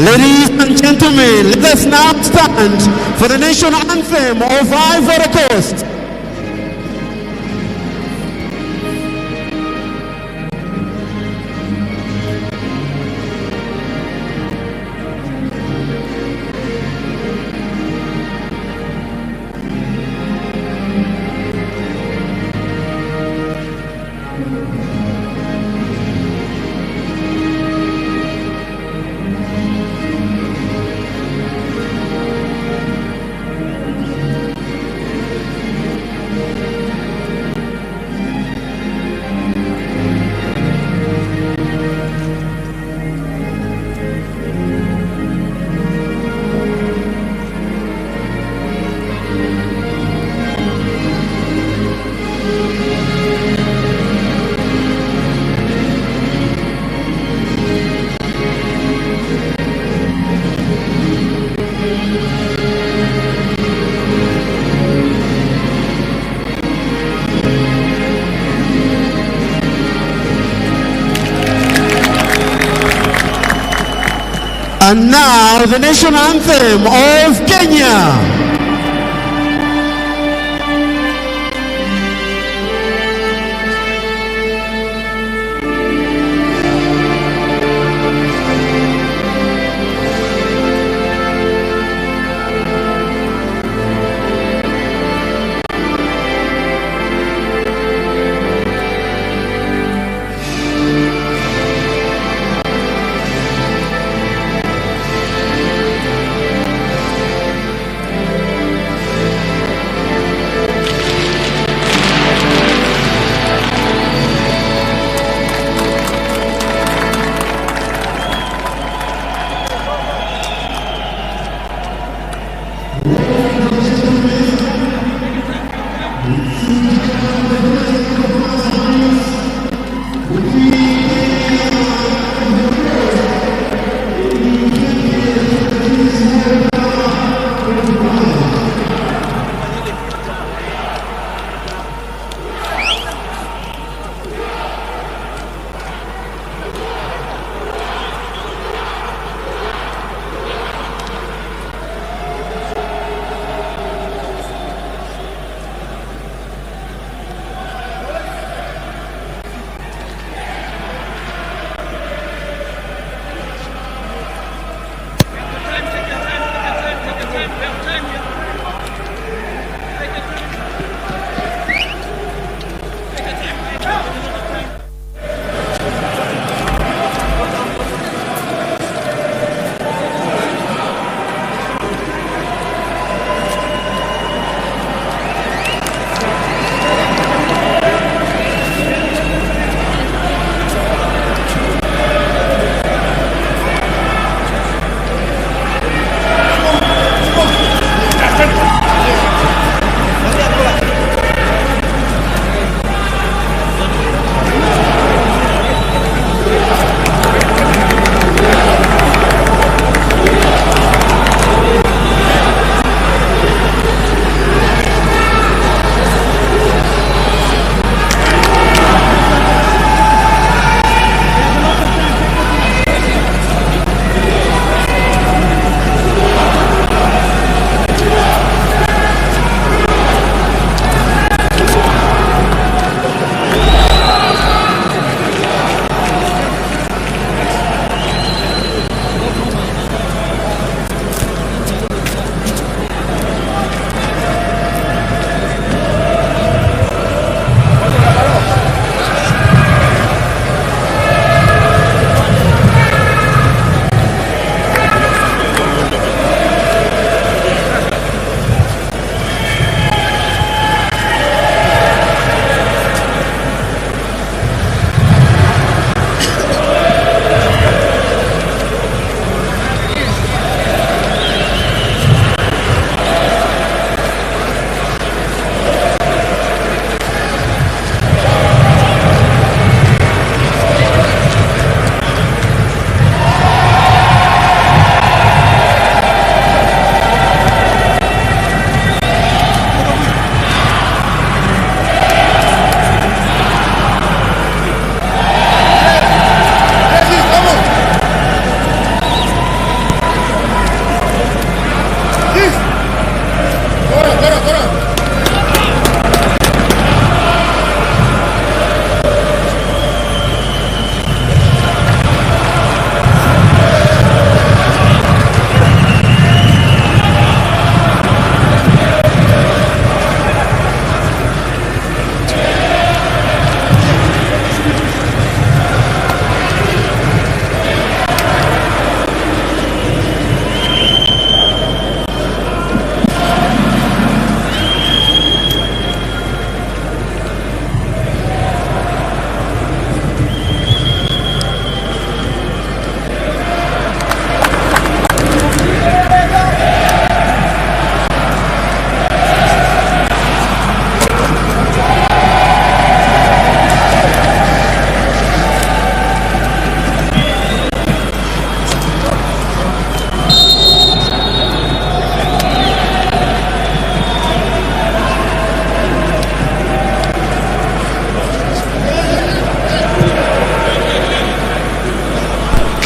Ladies and gentlemen, let us now stand for the national anthem of Ivory Coast. And now the national anthem of Kenya.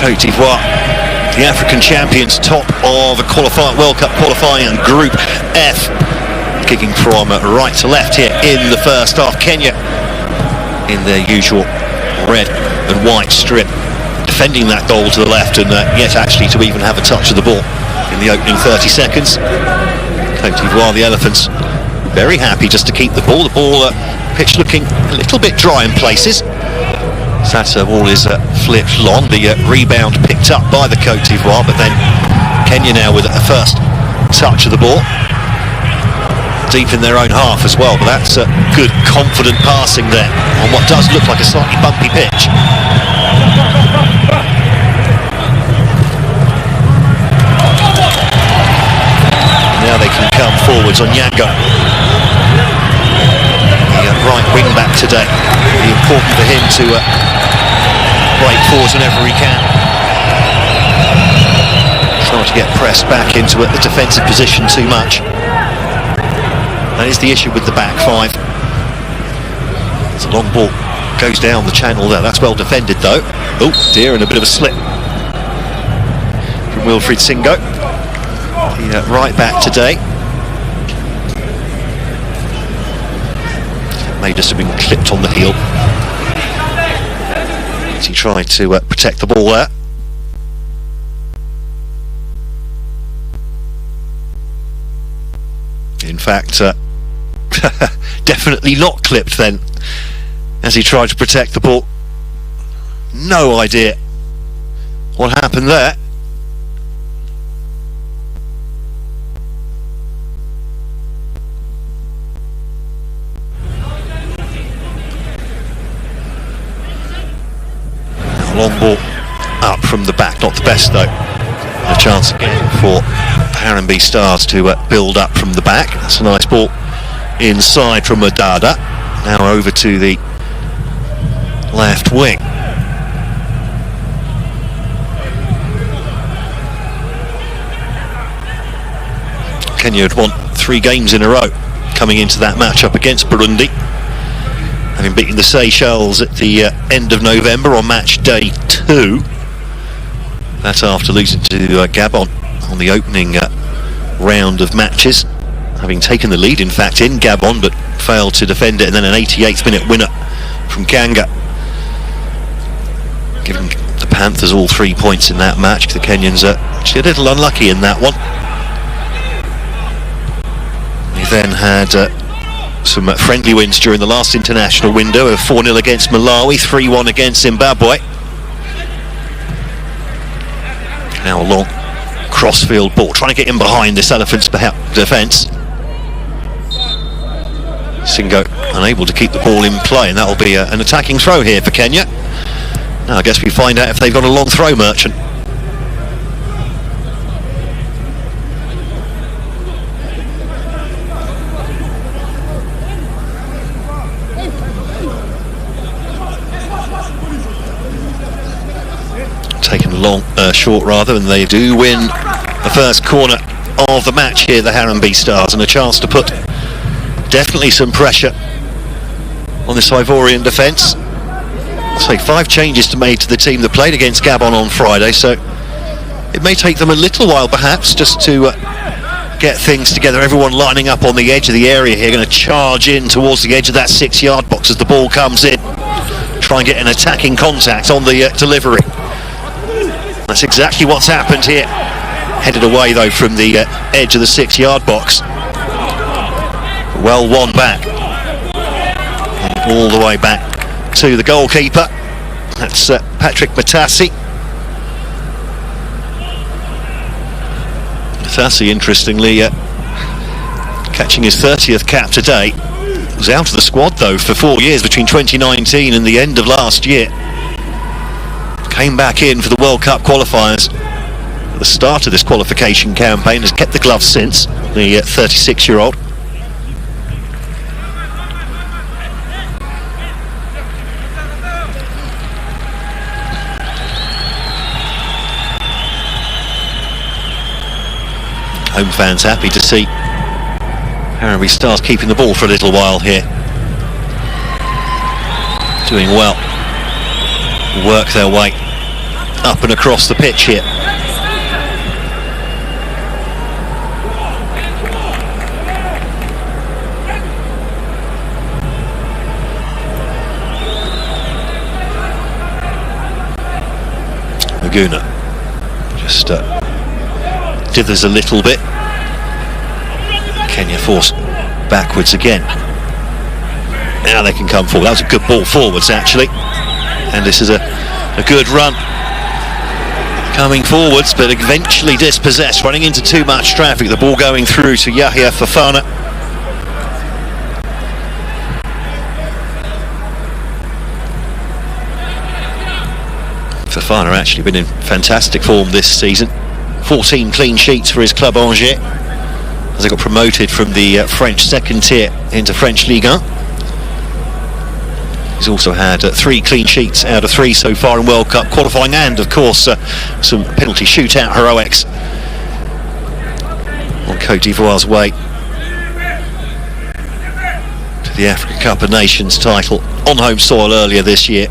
Côte d'Ivoire, the African champions, top of the World Cup qualifying Group F, kicking from right to left here in the first half. Kenya in their usual red and white strip, defending that goal to the left, and yet actually to even have a touch of the ball in the opening 30 seconds. Côte d'Ivoire, the Elephants, very happy just to keep the ball. The ball pitch looking a little bit dry in places. That ball is flipped long. The rebound picked up by the Côte d'Ivoire, but then Kenya now with a first touch of the ball, deep in their own half as well. But that's good, confident passing there on what does look like a slightly bumpy pitch. Now they can come forwards on Yanga, the right wing back today. It'll be important for him to break forwards whenever he can. Trying to get pressed back into the defensive position too much. That is the issue with the back five. It's a long ball, goes down the channel there. That's well defended though. Oh dear, and a bit of a slip from Wilfried Singo, the right back today. May just have been clipped on the heel as he tried to protect the ball there. In fact, definitely not clipped then, as he tried to protect the ball. No idea what happened there. Long ball up from the back, not the best though. A chance again for Harambee Stars to build up from the back. That's a nice ball inside from Adada. Now over to the left wing. Kenya had won 3 games in a row coming into that matchup against Burundi, having beaten the Seychelles at the end of November on match day 2. That's after losing to Gabon on the opening round of matches, having taken the lead in fact in Gabon but failed to defend it, and then an 88th minute winner from Ganga, giving the Panthers all 3 points in that match. The Kenyans actually a little unlucky in that one. They then had some friendly wins during the last international window, of 4-0 against Malawi, 3-1 against Zimbabwe. Now a long crossfield ball, trying to get in behind this Elephants defence. Singo unable to keep the ball in play, and that will be an attacking throw here for Kenya. Now I guess we find out if they've got a long throw merchant. Taken long, short rather, and they do win the first corner of the match here, the Harambee Stars, and a chance to put definitely some pressure on this Ivorian defence. So 5 changes to made to the team that played against Gabon on Friday, so it may take them a little while perhaps just to get things together. Everyone lining up on the edge of the area here, going to charge in towards the edge of that 6-yard box as the ball comes in. Try and get an attacking contact on the delivery. That's exactly what's happened here. Headed away though from the edge of the 6-yard box. Well won back. And all the way back to the goalkeeper. That's Patrick Matassi. Matassi, interestingly, catching his 30th cap today. Was out of the squad though for 4 years between 2019 and the end of last year. Came back in for the World Cup qualifiers at the start of this qualification campaign, has kept the gloves since, the 36-year-old. Home fans happy to see Harrowby Stars keeping the ball for a little while here. Doing well. Work their way up and across the pitch here. Laguna just dithers a little bit. Kenya forced backwards again. Now they can come forward. That was a good ball forwards actually. And this is a good run coming forwards, but eventually dispossessed, running into too much traffic. The ball going through to Yahya Fofana. Fofana actually been in fantastic form this season. 14 clean sheets for his club Angers as they got promoted from the French second tier into French Ligue 1. He's also had 3 clean sheets out of 3 so far in World Cup qualifying, and of course some penalty shootout heroics on Côte d'Ivoire's way to the African Cup of Nations title on home soil earlier this year.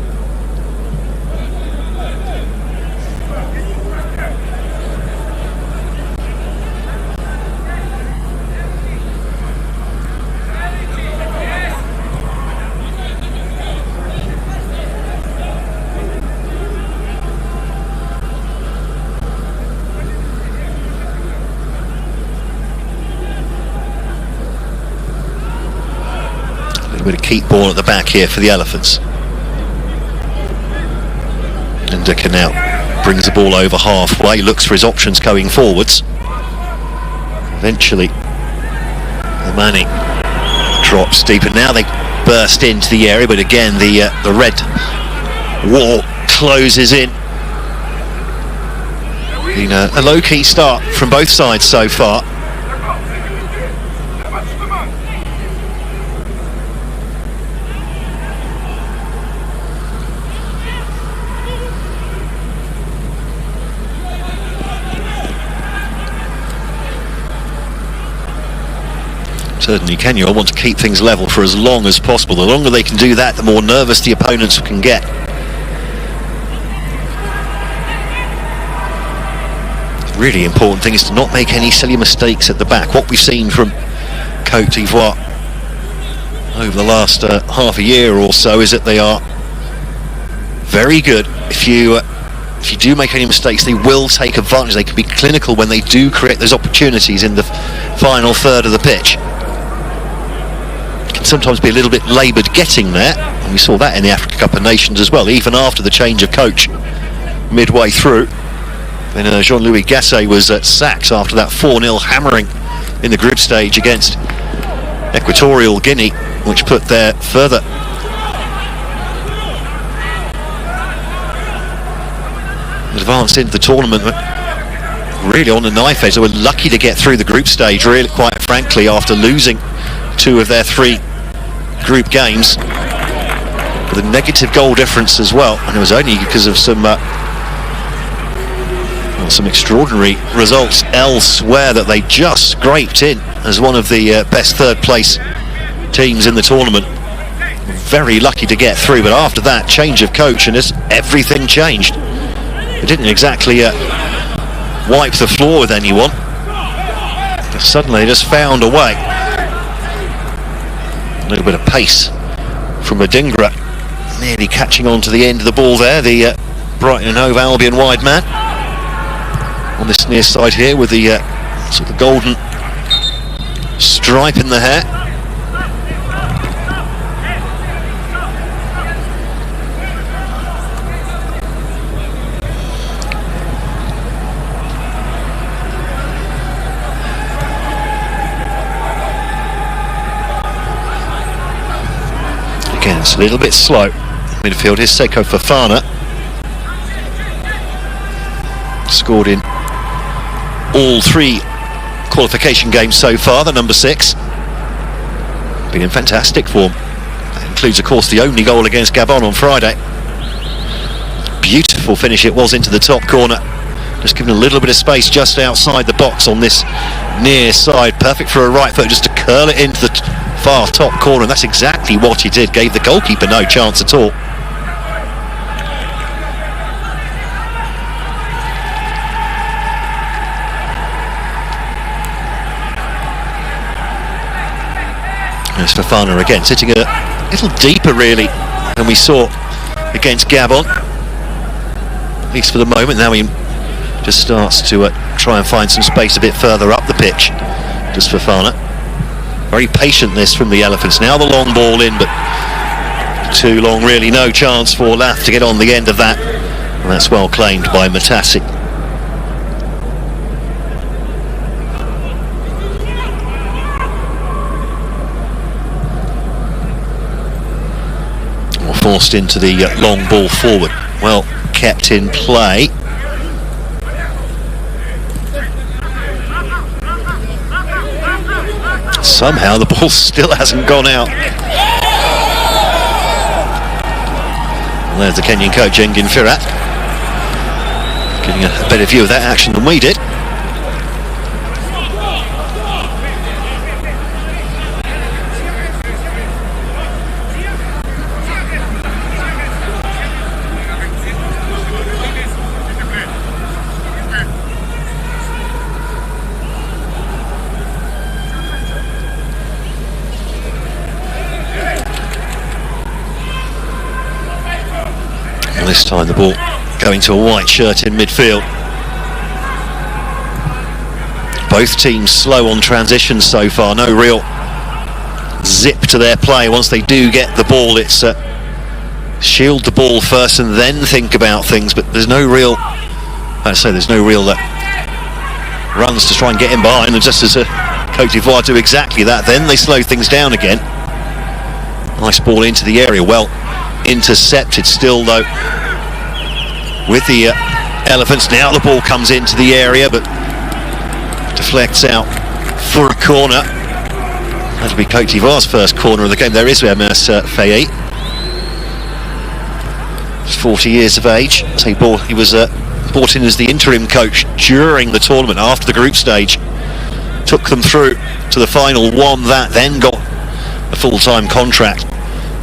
Bit of keep ball at the back here for the Elephants. Ndika now brings the ball over halfway, looks for his options going forwards. Eventually Omani drops deep, and now they burst into the area, but again the red wall closes in. Been a low-key start from both sides so far. Certainly Kenya want to keep things level for as long as possible. The longer they can do that, the more nervous the opponents can get. The really important thing is to not make any silly mistakes at the back. What we've seen from Côte d'Ivoire over the last half a year or so is that they are very good. If you do make any mistakes, they will take advantage. They can be clinical when they do create those opportunities in the final third of the pitch. Sometimes be a little bit laboured getting there, and we saw that in the Africa Cup of Nations as well, even after the change of coach midway through. Then Jean-Louis Gasset was sacked after that 4-0 hammering in the group stage against Equatorial Guinea, which put their further advance into the tournament really on the knife edge. They were lucky to get through the group stage, really, quite frankly, after losing 2 of their 3 group games with a negative goal difference as well, and it was only because of some extraordinary results elsewhere that they just scraped in as one of the best third place teams in the tournament. Very lucky to get through, but after that change of coach and everything changed. It didn't exactly wipe the floor with anyone, but suddenly they just found a way. A little bit of pace from Odinga, nearly catching on to the end of the ball there, the Brighton and Hove Albion wide man on this near side here with the sort of golden stripe in the hair. It's a little bit slow. Midfield, here's Seko Fofana. Scored in all 3 qualification games so far, the number 6. Been in fantastic form. That includes, of course, the only goal against Gabon on Friday. Beautiful finish it was into the top corner. Just given a little bit of space just outside the box on this near side. Perfect for a right foot, just to curl it into the far top corner. And that's exactly what he did. Gave the goalkeeper no chance at all. There's Fofana again, sitting a little deeper really than we saw against Gabon. At least for the moment. Now he just starts to try and find some space a bit further up the pitch. Just Fofana. Very patient this from the Elephants. Now the long ball in, but too long really. No chance for Laf to get on the end of that. And that's well claimed by Matasi. Forced into the long ball forward. Well kept in play. Somehow the ball still hasn't gone out. And there's the Kenyan coach, Engin Firat, getting a better view of that action than we did. This time the ball going to a white shirt in midfield. Both teams slow on transition so far. No real zip to their play. Once they do get the ball, it's shield the ball first and then think about things. But there's no real, there's no real runs to try and get in behind. And just as Cote d'Ivoire do exactly that, then they slow things down again. Nice ball into the area. Well intercepted still though with the Elephants. Now the ball comes into the area but deflects out for a corner. That'll be Cote d'Ivoire's first corner of the game. There is Ernest Faye. He's 40 years of age. So he was brought in as the interim coach during the tournament after the group stage. Took them through to the final, won that, then got a full-time contract.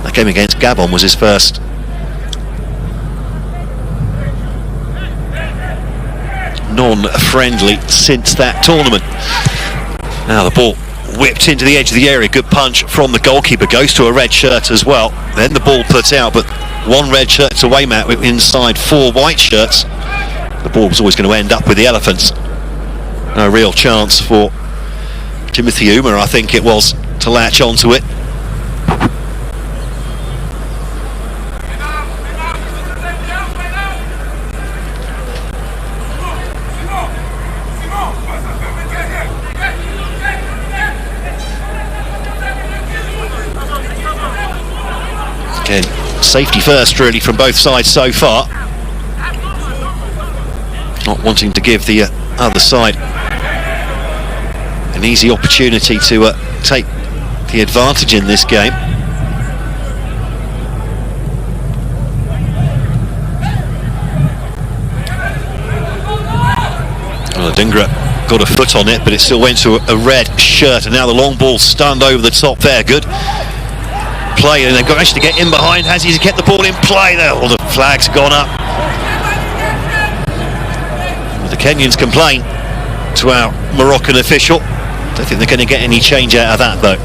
That game against Gabon was his first. Non-friendly since that tournament. Now the ball whipped into the edge of the area. Good punch from the goalkeeper. Goes to a red shirt as well. Then the ball put out, but one red shirt away, Matt, with inside 4 white shirts. The ball was always going to end up with the Elephants. No real chance for Timothy Uma, I think it was, to latch onto it. Again, safety first really from both sides so far. Not wanting to give the other side an easy opportunity to take the advantage in this game. Well, Odinga got a foot on it, but it still went to a red shirt, and now the long ball stunned over the top there. Good play, and they've got actually to get in behind. Has he kept the ball in play there? Well, the flag's gone up. The Kenyans complain to our Moroccan official. Don't think they're going to get any change out of that though.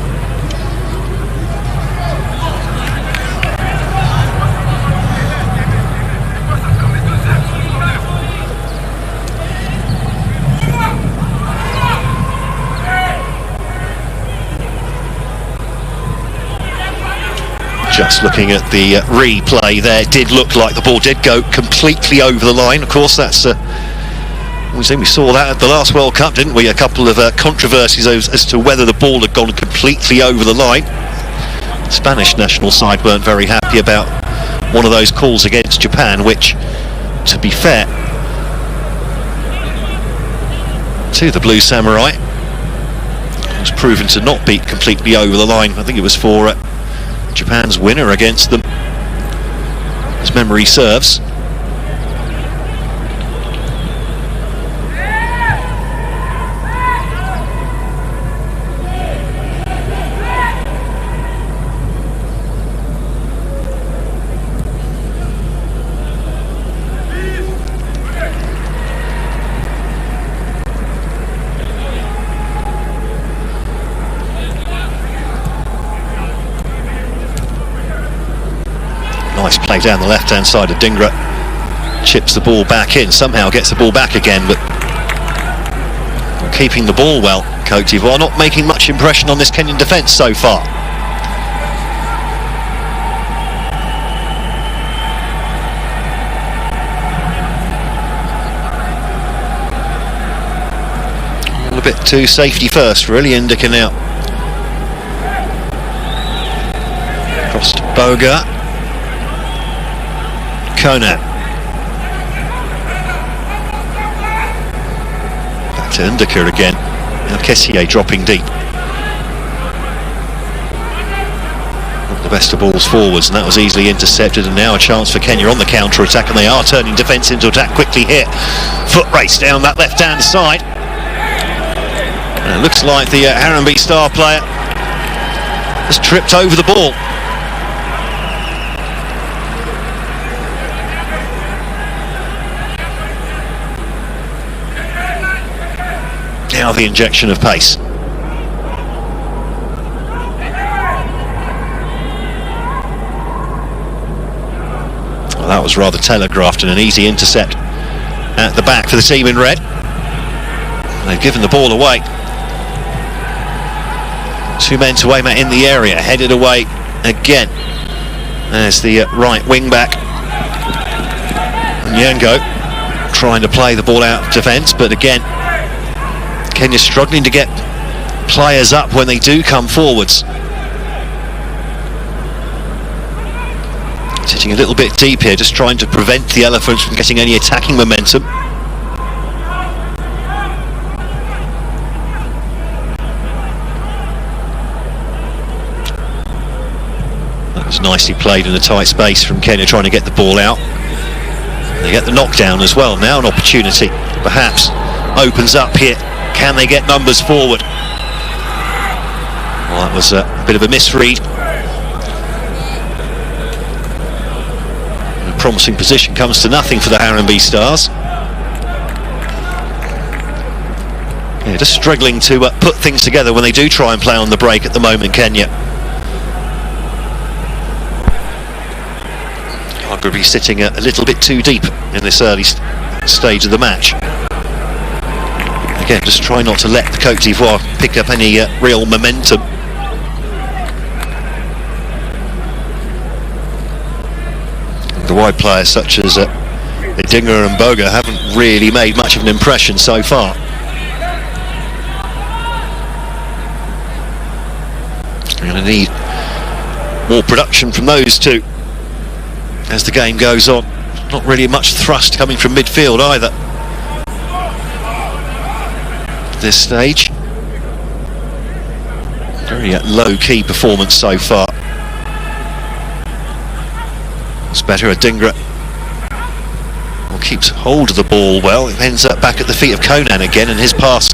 Just looking at the replay there, it did look like the ball did go completely over the line. Of course, that's we saw that at the last World Cup, didn't we? A couple of controversies as to whether the ball had gone completely over the line. Spanish national side weren't very happy about one of those calls against Japan, which, to be fair to the Blue Samurai, was proven to not be completely over the line. I think it was for Japan's winner against them, as memory serves. Nice play down the left-hand side of Odinga. Chips the ball back in, somehow gets the ball back again, but keeping the ball well. Cote d'Ivoire not making much impression on this Kenyan defence so far. A bit too safety first, really. Odinga now. Across to Boga. Konan. Back to Odinga again. Now Kessié dropping deep. Not the best of balls forwards, and that was easily intercepted, and now a chance for Kenya on the counter-attack, and they are turning defence into attack quickly here. Foot race down that left-hand side. And it looks like the Harambee star player has tripped over the ball. Now the injection of pace. Well, that was rather telegraphed, and an easy intercept at the back for the team in red. They've given the ball away. 2 men to aim at in the area, headed away again. There's the right wing back. Nyango trying to play the ball out of defence, but again, Kenya struggling to get players up when they do come forwards. Sitting a little bit deep here, just trying to prevent the Elephants from getting any attacking momentum. That was nicely played in a tight space from Kenya, trying to get the ball out. They get the knockdown as well. Now an opportunity perhaps opens up here. Can they get numbers forward? Well, that was a bit of a misread. A promising position comes to nothing for the Harambee Stars. Yeah, just struggling to put things together when they do try and play on the break at the moment, Kenya. Arguably sitting a little bit too deep in this early stage of the match. Again, just try not to let the Cote d'Ivoire pick up any real momentum. The wide players such as Odinga and Boga haven't really made much of an impression so far. We're going to need more production from those two as the game goes on. Not really much thrust coming from midfield either at this stage. Very low-key performance so far. It's better. Odinga keeps hold of the ball well. It ends up back at the feet of Konan again, and his pass,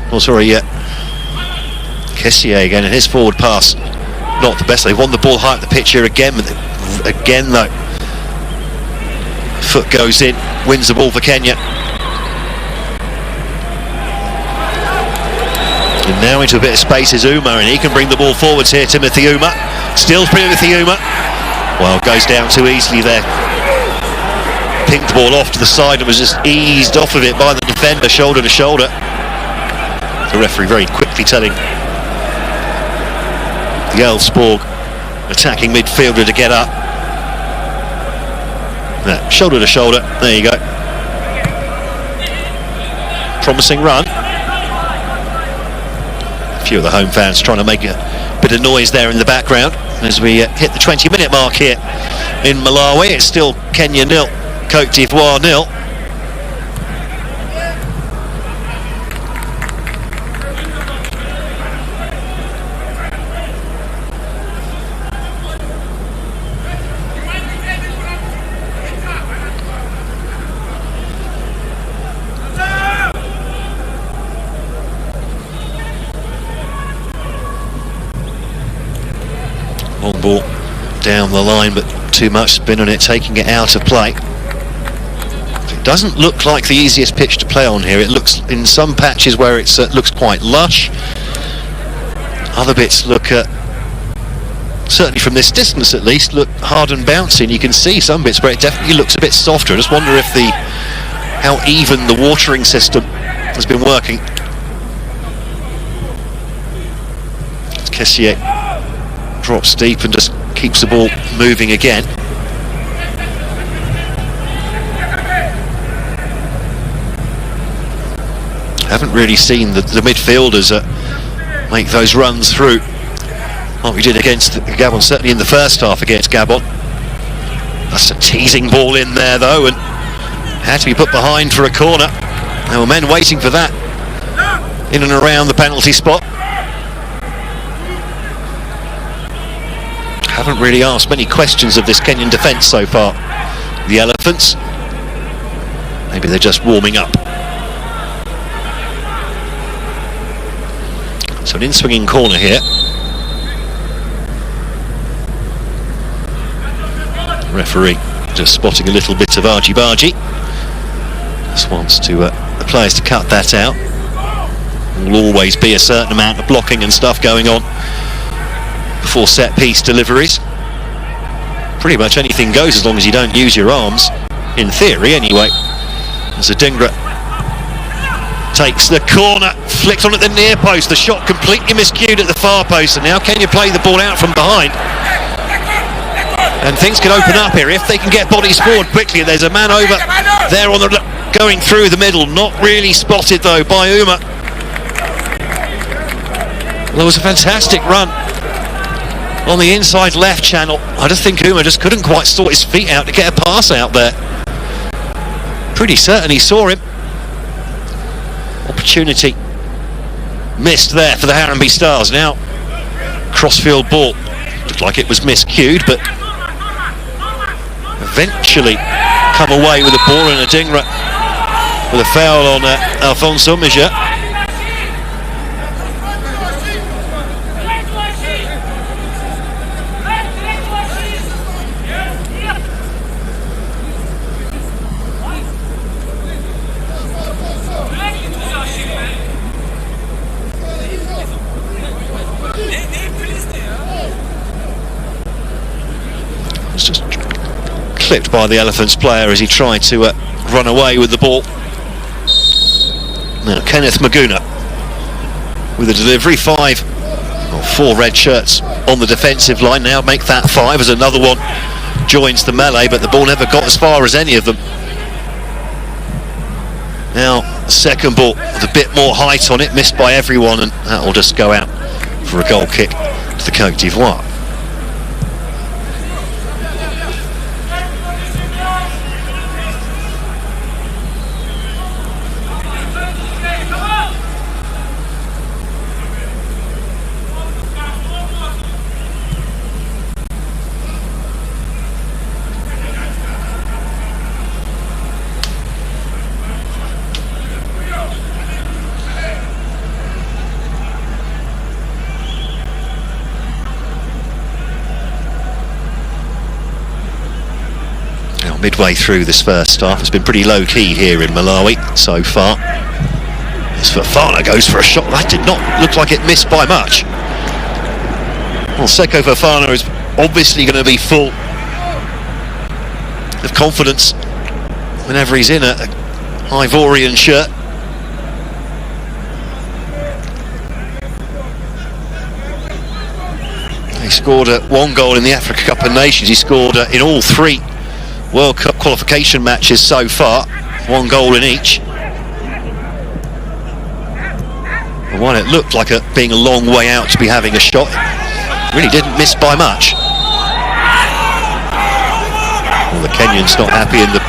Kessié again, and his forward pass not the best. They've won the ball high up the pitch here again, but again though, foot goes in, wins the ball for Kenya. And now into a bit of space is Uma, and he can bring the ball forwards here. Timothy Uma, still Timothy Uma. Well, goes down too easily there. Pinked the ball off to the side and was just eased off of it by the defender, shoulder to shoulder. The referee very quickly telling the Elfsborg attacking midfielder to get up. Yeah, shoulder to shoulder, there you go. Promising run. A few of the home fans trying to make a bit of noise there in the background. as we hit the 20-minute mark here in Malawi. It's still Kenya 0, Cote d'Ivoire 0. Long ball down the line, but too much spin on it, taking it out of play. It doesn't look like the easiest pitch to play on here. It looks, in some patches where it looks quite lush, other bits look, certainly from this distance at least, look hard and bouncy. And you can see some bits where it definitely looks a bit softer. I just wonder if how even the watering system has been working. Kessié drops deep and just keeps the ball moving again. Haven't really seen the midfielders make those runs through like we did against Gabon, certainly in the first half against Gabon. That's a teasing ball in there though, and had to be put behind for a corner. There were men waiting for that in and around the penalty spot. Haven't really asked many questions of this Kenyan defence so far, the Elephants. Maybe they're just warming up. So an in-swinging corner here. Referee just spotting a little bit of argy-bargy. Just wants to the players to cut that out. Will always be a certain amount of blocking and stuff going on before set-piece deliveries. Pretty much anything goes as long as you don't use your arms, in theory anyway. As Odinga takes the corner, flicked on at the near post, the shot completely miscued at the far post, and now Kenya play the ball out from behind. And things can open up here if they can get bodies forward quickly. There's a man over there on the going through the middle, not really spotted though by Uma. There was a fantastic run on the inside left channel. I just think Uma just couldn't quite sort his feet out to get a pass out there. Pretty certain he saw him. Opportunity missed there for the Harambee Stars. Now crossfield ball, looked like it was miscued, but eventually come away with the ball, and Odinga with a foul on Alfonso Meja. It's just clipped by the Elephants player as he tried to run away with the ball. Now Kenneth Maguna with a delivery. 4 red shirts on the defensive line, now make that 5 as another one joins the melee, but the ball never got as far as any of them. Now second ball with a bit more height on it, missed by everyone, and that will just go out for a goal kick to the Cote d'Ivoire. Midway through this first half, it's been pretty low-key here in Malawi so far. As Fofana goes for a shot, that did not look like it missed by much. Well, Seko Fofana is obviously going to be full of confidence whenever he's in a Ivorian shirt. He scored 1 goal in the Africa Cup of Nations. He scored in all 3 World Cup qualification matches so far, 1 goal in each. And while it looked like being a long way out to be having a shot, Really didn't miss by much. Well, the Kenyans not happy in the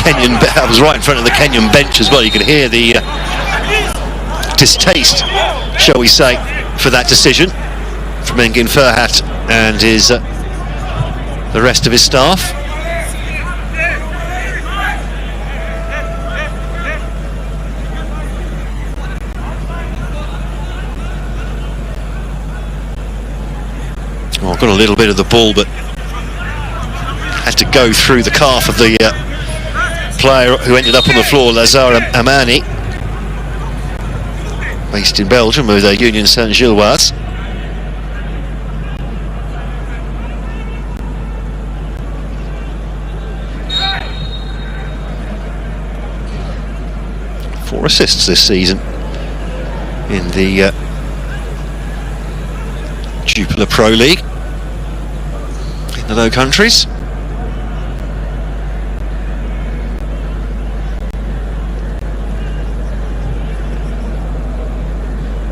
Kenyan... I was right in front of the Kenyan bench as well. You could hear the distaste, shall we say, for that decision from Engin Ferhat and his the rest of his staff. Well, got a little bit of the ball, but had to go through the calf of the player who ended up on the floor, Lazare Amani, based in Belgium with Union Saint-Gilloise. Four assists this season in the Jupiler Pro League in the Low Countries.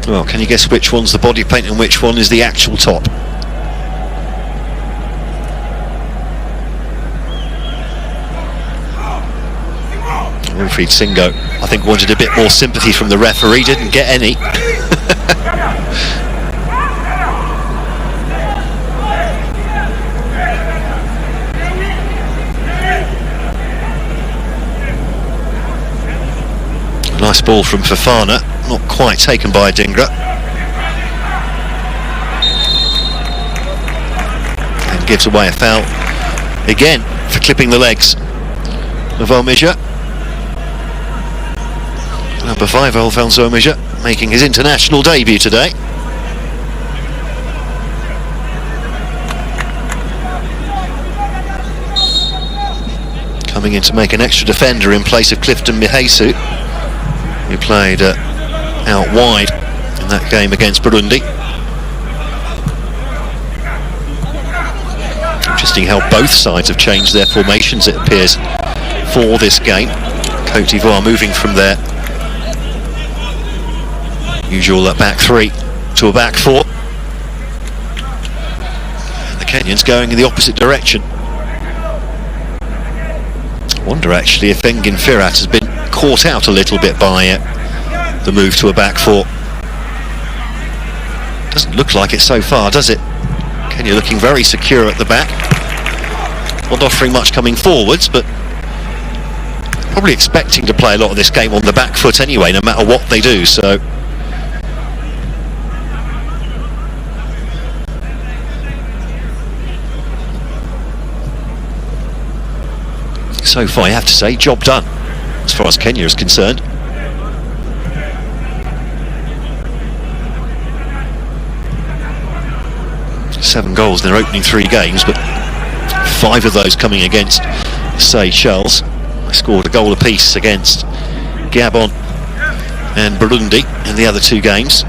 Well, can you guess which one's the body paint and which one is the actual top? Winfried Singo, I think, wanted a bit more sympathy from the referee, didn't get any. Nice ball from Fofana, not quite taken by Odinga. And gives away a foul again for clipping the legs of Omija. Number 5, Alphonse Omija, making his international debut today. Coming in to make an extra defender in place of Clifton Mihesu, who played out wide in that game against Burundi. Interesting how both sides have changed their formations, it appears, for this game. Côte d'Ivoire moving from their usual back three to a back four. And the Kenyans going in the opposite direction. I wonder actually if Engin Ferhat has been caught out a little bit by the move to a back four. Doesn't look like it so far, does it? Kenya looking very secure at the back, not offering much coming forwards, but probably expecting to play a lot of this game on the back foot anyway, no matter what they do. So far, you have to say, job done as far as Kenya is concerned. Seven goals in their opening 3 games, but 5 of those coming against Seychelles. They scored a goal apiece against Gabon and Burundi in the other 2 games.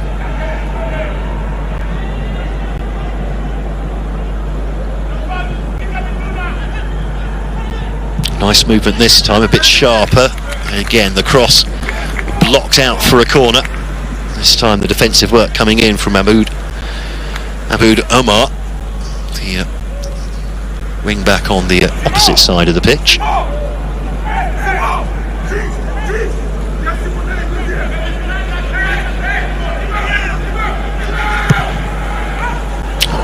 Nice movement this time, a bit sharper. And again, the cross blocked out for a corner. This time the defensive work coming in from Aboud Omar, the wing back on the opposite side of the pitch.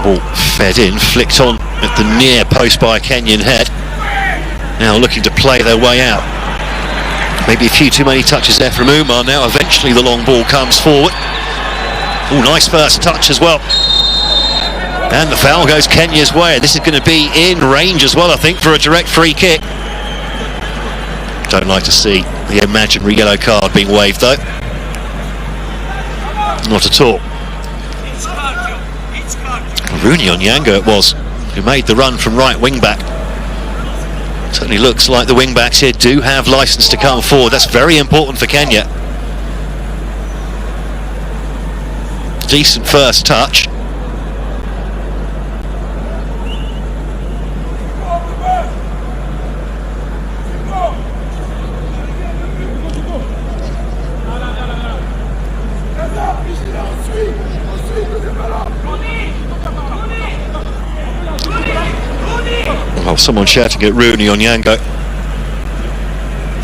Ball fed in, flicked on at the near post by a Kenyan head. Now looking to play their way out. Maybe a few too many touches there from Umar. Now eventually the long ball comes forward. Oh, nice first touch as well. And the foul goes Kenya's way. This is going to be in range as well, I think, for a direct free kick. Don't like to see the imaginary yellow card being waved though. Not at all. Rooney Onyango it was, who made the run from right wing back. Certainly looks like the wing backs here do have license to come forward. That's very important for Kenya. Decent first touch. Someone shouting at Rooney on Yango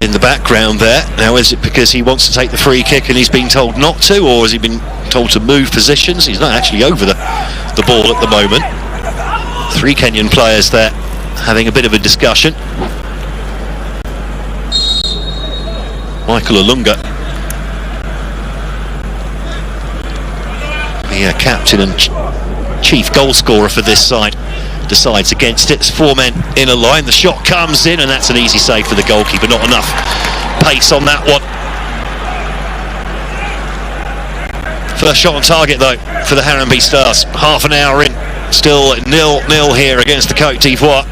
in the background there. Now, is it because he wants to take the free kick and he's been told not to, or has he been told to move positions? He's not actually over the ball at the moment. 3 Kenyan players there having a bit of a discussion. Michael Odinga, the captain and chief goal scorer for this side, decides against it. There's 4 men in a line. The shot comes in, and that's an easy save for the goalkeeper. Not enough pace on that one. First shot on target though for the Harambee Stars. Half an hour in, still 0-0 here against the Côte d'Ivoire.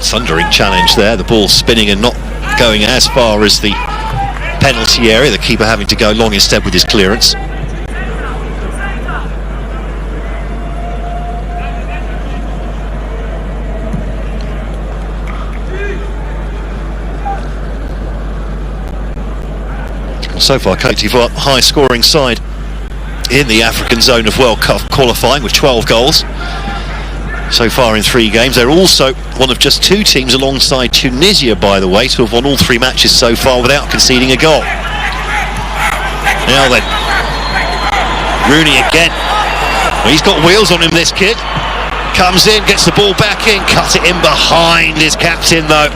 Thundering challenge there, the ball spinning and not going as far as the penalty area, the keeper having to go long instead with his clearance. So far, Côte d'Ivoire, high scoring side in the African zone of World Cup qualifying with 12 goals. So far in 3 games. They're also one of just 2 teams alongside Tunisia, by the way, to have won all 3 matches so far without conceding a goal. Now then, Rooney again. Well, he's got wheels on him, this kid. Comes in, gets the ball back in, cuts it in behind his captain though.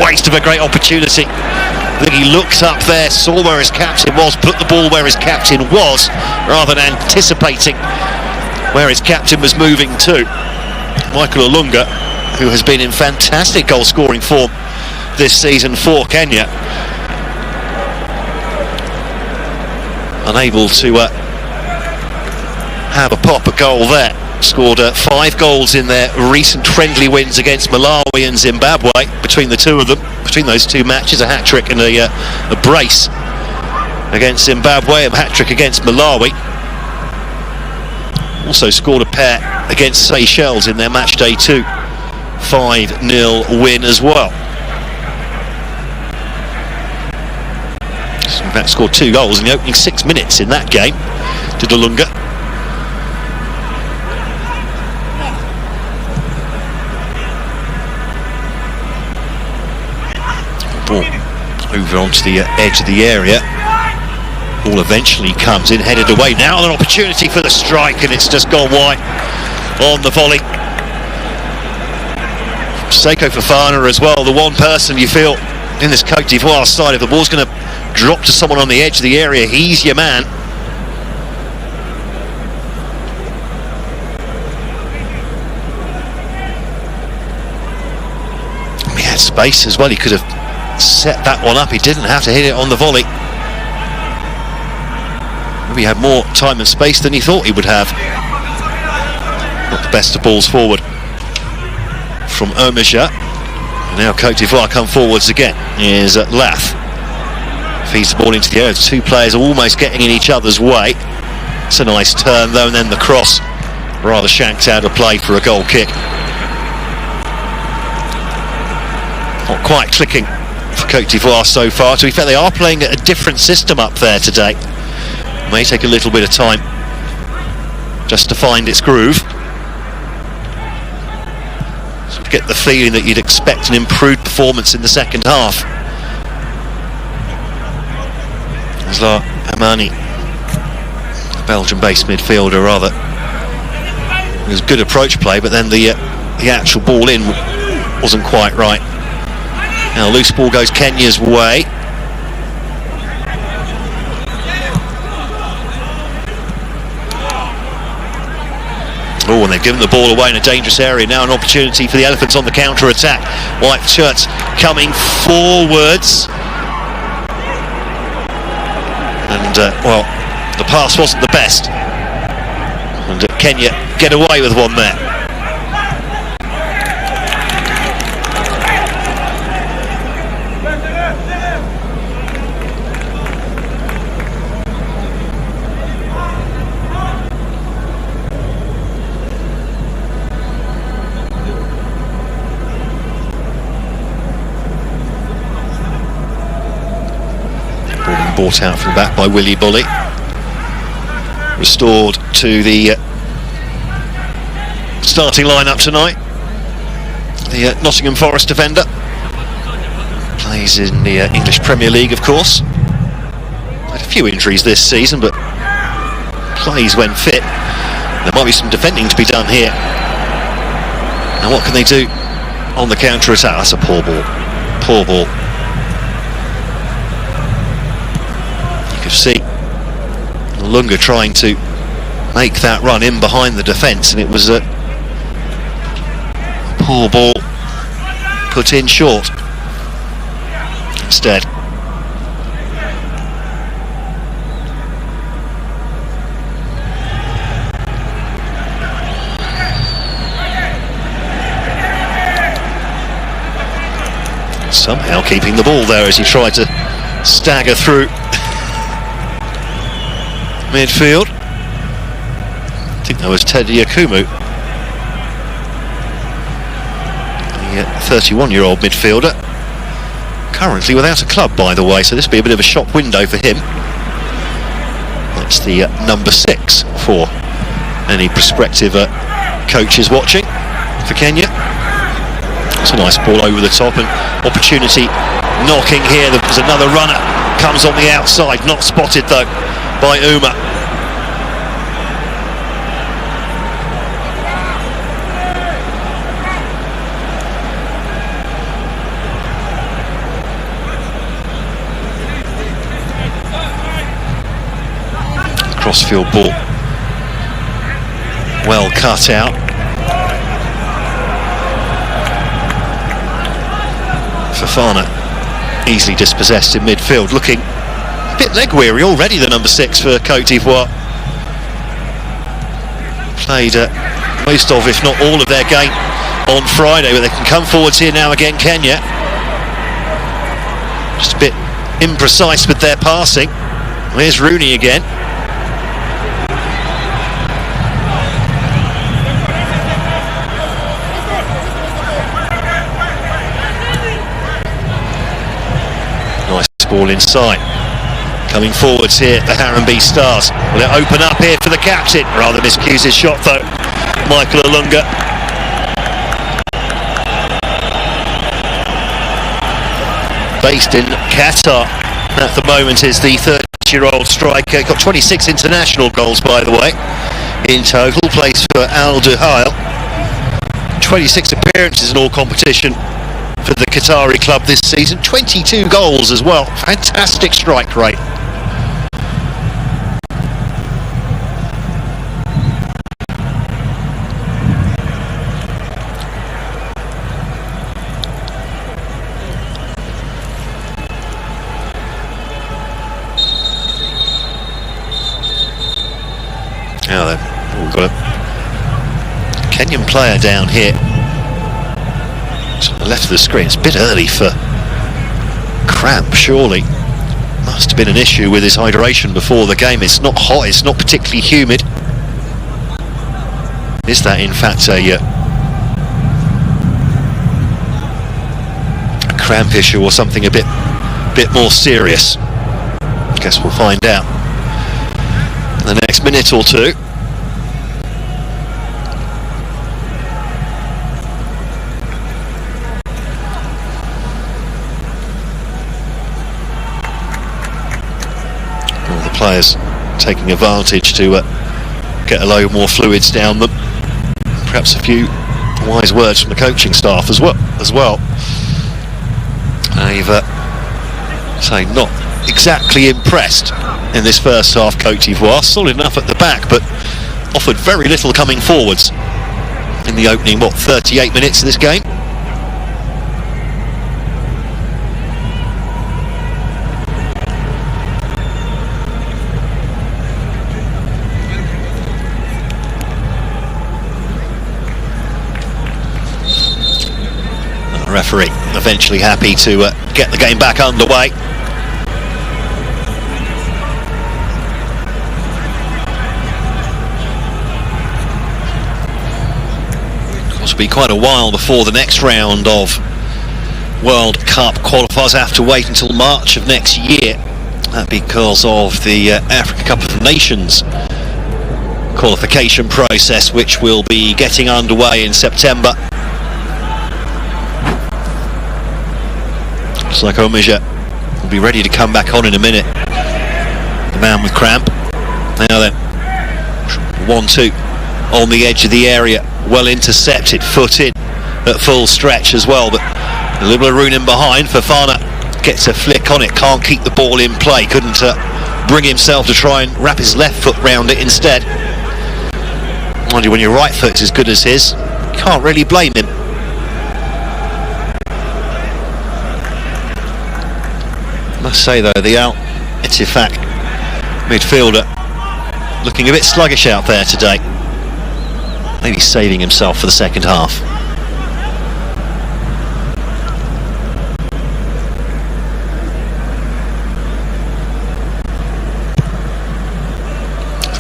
Waste of a great opportunity. I think he looked up there, saw where his captain was, put the ball where his captain was, rather than anticipating where his captain was moving to. Michael Odinga, who has been in fantastic goal scoring form this season for Kenya, unable to have a pop at goal there. Scored 5 goals in their recent friendly wins against Malawi and Zimbabwe. Between the 2 of them, between those 2 matches, a hat-trick and a brace against Zimbabwe, a hat-trick against Malawi. Also scored a pair against Seychelles in their match day 2 5-0 win as well. So in fact scored 2 goals in the opening 6 minutes in that game to Odinga. Ball over onto the edge of the area. Ball eventually comes in, headed away. Now an opportunity for the strike, and it's just gone wide on the volley. Seko Fofana as well, the one person you feel in this Côte d'Ivoire side, if the ball's going to drop to someone on the edge of the area, he's your man. He had space as well, he could have set that one up, he didn't have to hit it on the volley. Maybe he had more time and space than he thought he would have. Not the best of balls forward from Omeja. Now Côte d'Ivoire come forwards again. Here's Lath. Feeds the ball into the air. 2 players almost getting in each other's way. It's a nice turn though, and then the cross rather shanked out of play for a goal kick. Not quite clicking for Côte d'Ivoire so far. To be fair, they are playing a different system up there today. May take a little bit of time just to find its groove. So to get the feeling that you'd expect an improved performance in the second half. Zla Amani, Belgian-based midfielder, rather. It was good approach play, but then the actual ball in wasn't quite right. Now loose ball goes Kenya's way. Oh, and they've given the ball away in a dangerous area. Now an opportunity for the Elephants on the counter-attack. White shirts coming forwards. And, well, the pass wasn't the best. And Kenya get away with one there. Brought out from the back by Willy Bully. Restored to the starting lineup tonight. The Nottingham Forest defender. Plays in the English Premier League, of course. Had a few injuries this season, but plays when fit. There might be some defending to be done here. And what can they do on the counter-attack? That's a poor ball. Poor ball. You could see Lunga trying to make that run in behind the defence, and it was a poor ball put in short instead. Somehow keeping the ball there as he tried to stagger through midfield. I think that was Teddy Akumu, the 31-year-old midfielder, currently without a club, by the way, so this will be a bit of a shop window for him. That's the number 6 for any prospective coaches watching for Kenya. It's a nice ball over the top, and opportunity knocking here. There's another runner, comes on the outside, not spotted though by Uma. Crossfield ball, well cut out. Fofana easily dispossessed in midfield, looking a bit leg weary already, the number 6 for Côte d'Ivoire. Played most of, if not all of their game on Friday, but they can come forwards here now again, Kenya. Just a bit imprecise with their passing. There's Rooney again. Ball inside, coming forwards here, the Harambee Stars. Will it open up here for the captain? Rather miscues his shot though, Michael Olunga. Based in Qatar at the moment is the 30-year-old striker. Got 26 international goals, by the way, in total. Plays for Al Duhail. 26 appearances in all competition for the Qatari club this season, 22 goals as well. Fantastic strike rate. Now then, we've got a Kenyan player down here. On the left of the screen. It's a bit early for cramp, surely. Must have been an issue with his hydration before the game. It's not hot, it's not particularly humid. Is that in fact a cramp issue or something a bit more serious? I guess we'll find out in the next minute or two. Players taking advantage to get a load more fluids down them. Perhaps a few wise words from the coaching staff as well. They've say not exactly impressed in this first half. Côte d'Ivoire solid enough at the back, but offered very little coming forwards in the opening 38 minutes of this game. Referee eventually happy to get the game back underway. Of course, it'll be quite a while before the next round of World Cup qualifiers. Have to wait until March of next year. because of the African Cup of Nations qualification process, which will be getting underway in September. Looks like Omija will be ready to come back on in a minute. The man with cramp. Now then, 1-2 on the edge of the area, well intercepted, foot in at full stretch as well, but a little rune in behind. Fofana gets a flick on it, can't keep the ball in play, couldn't bring himself to try and wrap his left foot round it instead. Mind you, when your right foot's as good as his, you can't really blame him. Must say though, the Al-Ittifaq midfielder looking a bit sluggish out there today. Maybe saving himself for the second half.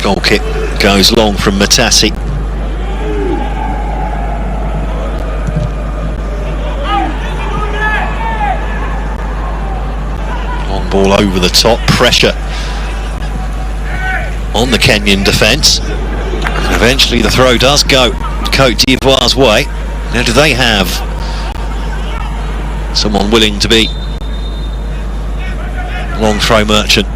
Goal kick goes long from Matassi. Long ball over the top, pressure on the Kenyan defence. Eventually the throw does go Côte d'Ivoire's way. Now, do they have someone willing to be long throw merchant?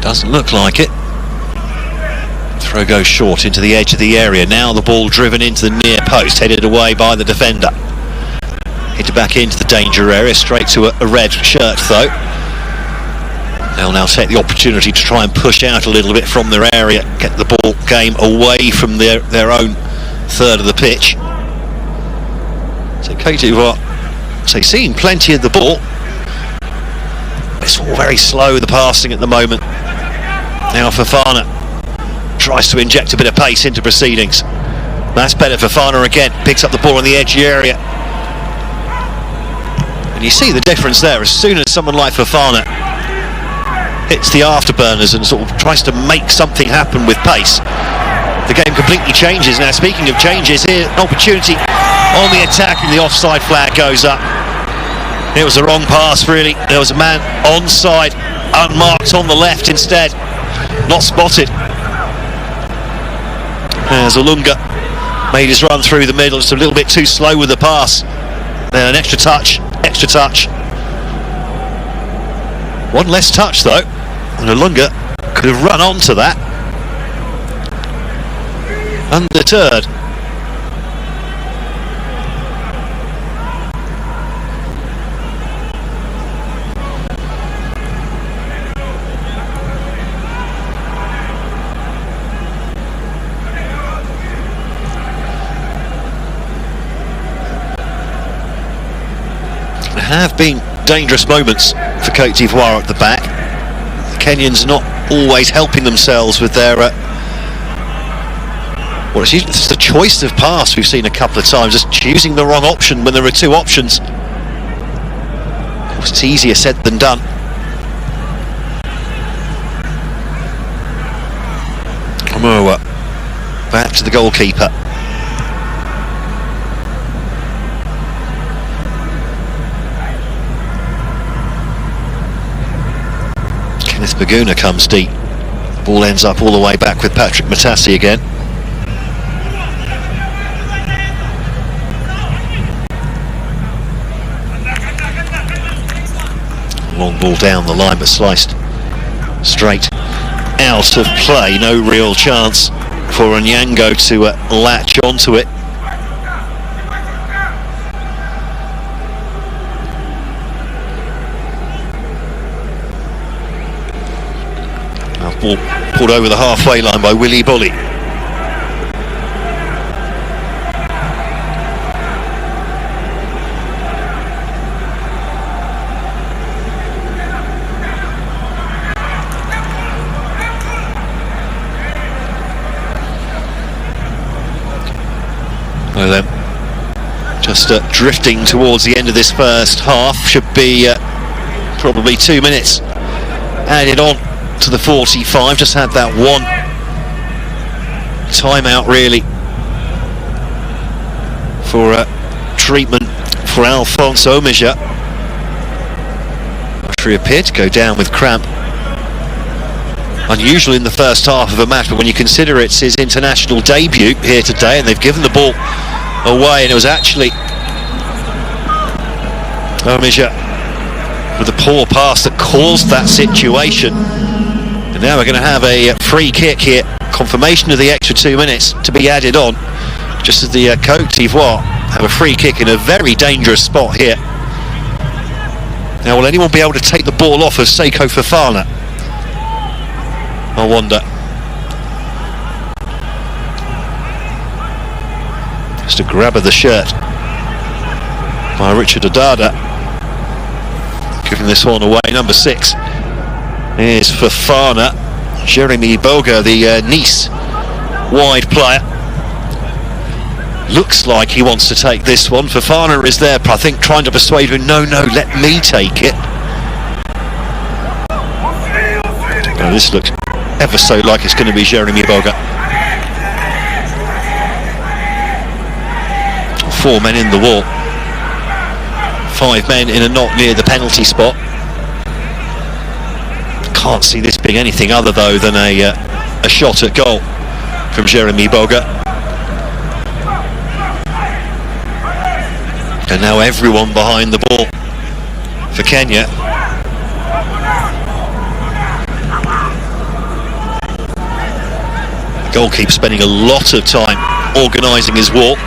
Doesn't look like it. Throw goes short into the edge of the area. Now the ball driven into the near post, headed away by the defender. Hit back into the danger area, straight to a red shirt though. They'll now take the opportunity to try and push out a little bit from their area, get the ball game away from their own third of the pitch. So Côte d'Ivoire, seen plenty of the ball. It's all very slow, the passing at the moment. Now Fofana tries to inject a bit of pace into proceedings. That's better. Fofana again picks up the ball on the edge area. And you see the difference there. As soon as someone like Fofana hits the afterburners and sort of tries to make something happen with pace, the game completely changes. Now, speaking of changes, here an opportunity on the attack, and the offside flag goes up. It was the wrong pass, really. There was a man onside, unmarked on the left instead. Not spotted. As Odinga made his run through the middle, just a little bit too slow with the pass. Then an extra touch. One less touch though, and Odinga could have run onto that. Undeterred. Have been dangerous moments for Côte d'Ivoire at the back. The Kenyans not always helping themselves with their it's the choice of pass we've seen a couple of times, just choosing the wrong option when there are two options. Of course, it's easier said than done. Omoa back to the goalkeeper. Baguna comes deep. The ball ends up all the way back with Patrick Matassi again. Long ball down the line, but sliced straight out of play. No real chance for Onyango to latch onto it. Ball pulled over the halfway line by Willy Bully. Well then, just drifting towards the end of this first half. Should be probably 2 minutes added on to the 45. Just had that one timeout really for treatment for Alfonso Omija. After he appeared to go down with cramp. Unusual in the first half of a match, but when you consider it's his international debut here today, and they've given the ball away, and it was actually Omija with a poor pass that caused that situation. And now we're going to have a free kick here. Confirmation of the extra 2 minutes to be added on, just as the Côte d'Ivoire have a free kick in a very dangerous spot here. Now, will anyone be able to take the ball off of Seko Fofana? I wonder. Just a grab of the shirt by Richard Odinga, giving this one away. Number 6 is Fofana. Jeremy Boga, the Nice wide player, looks like he wants to take this one. Fofana is there, I think, trying to persuade him, no, let me take it. Oh, this looks ever so like it's going to be Jeremy Boga. 4 men in the wall, 5 men in a knot near the penalty spot. Can't see this being anything other though than a shot at goal from Jeremy Boga. And now everyone behind the ball for Kenya. The goalkeeper spending a lot of time organising his walk.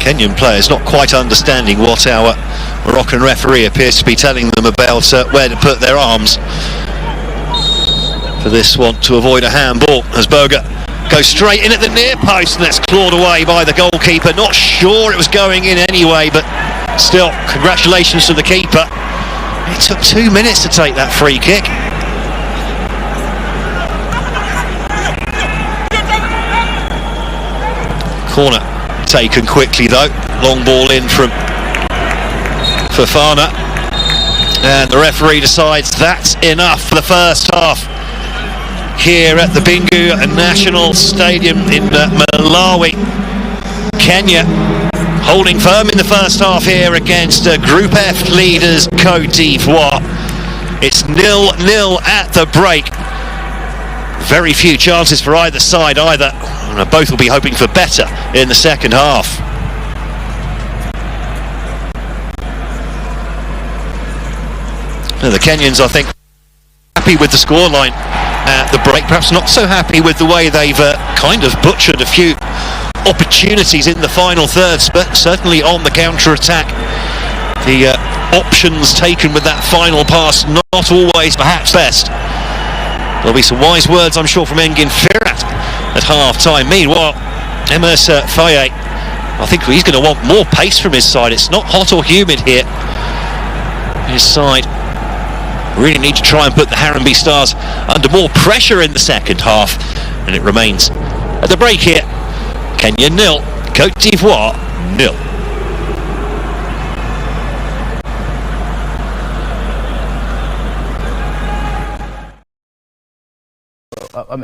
Kenyan players not quite understanding what our Moroccan referee appears to be telling them about where to put their arms for this one, to avoid a handball as Boga goes straight in at the near post, and that's clawed away by the goalkeeper. Not sure it was going in anyway, but still, congratulations to the keeper. It took 2 minutes to take that free kick. Corner taken quickly though, long ball in from Fofana, and the referee decides that's enough for the first half here at the Bingu National Stadium in Malawi. Kenya holding firm in the first half here against Group F leaders Côte d'Ivoire. It's 0-0 at the break. Very few chances for either side either. Both will be hoping for better in the second half. Now the Kenyans, I think, happy with the scoreline at the break. Perhaps not so happy with the way they've kind of butchered a few opportunities in the final thirds, but certainly on the counter-attack. The options taken with that final pass, not always perhaps best. There'll be some wise words, I'm sure, from Engin Firat at half-time. Meanwhile, Emerson Faye, I think he's going to want more pace from his side. It's not hot or humid here. His side really need to try and put the Harambee Stars under more pressure in the second half. And it remains at the break here. Kenya 0, Côte d'Ivoire 0.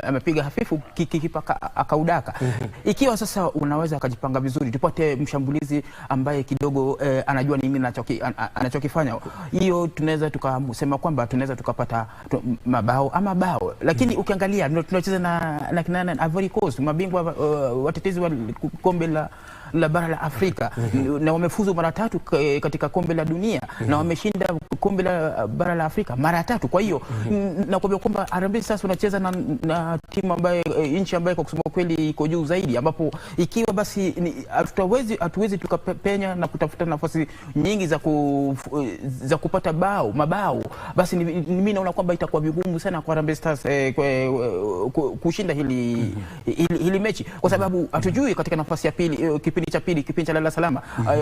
Amepiga hafifu kikipa akaudaka. Ikiwa sasa unaweza akajipanga vizuri, tupate mshambulizi ambaye kidogo anajua nini anachokifanya. Hiyo tunaweza tukasema kwamba tunaweza tukapata mabao ama bao. Lakini ukiangalia tunacheza na kina Ivory Coast, mabingwa watetezi wa kombe la bara la Afrika, na wamefuzu mara 3 katika kombe la dunia, na wameshinda kombe la bara la Afrika mara 3. Kwa hiyo nakwambia kwamba Harambee Stars unacheza na timu ambaye nchi ambaye kwa kusema kweli iko juu zaidi, ambapo ikiwa basi hatuwezi tukapenya na kutafuta nafasi nyingi za kupata mabao, basi mimi naona kwamba itakuwa vigumu sana kwa Harambee Stars kushinda hili mechi, kwa sababu hatujui katika nafasi ya pili, kipindi cha lala salama,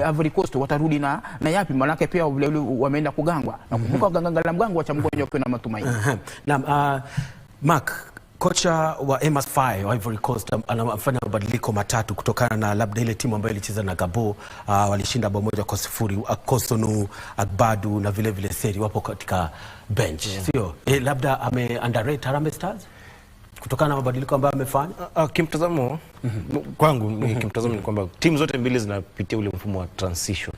Ivory Coast watarudi na yapi, manake pia wameenda kugangwa na kumbuka gangala mgango cha mgonjwa kwa na matumaini. Naam, Mark, Kocha wa MS5 wa Ivory Coast anafanya mabadiliko matatu kutokana na labda ile timu ambayo ilicheza na Gabon, walishinda bao 1-0. Kosonu, AJAABU na vile vile Seri wapo katika bench. Sio labda underrate Harambee Stars kutokana na mabadiliko ambayo amefanya. Kimtazamo kwangu kimtazamo ni kwamba timu zote mbili zinapitia ule mfumo wa transition.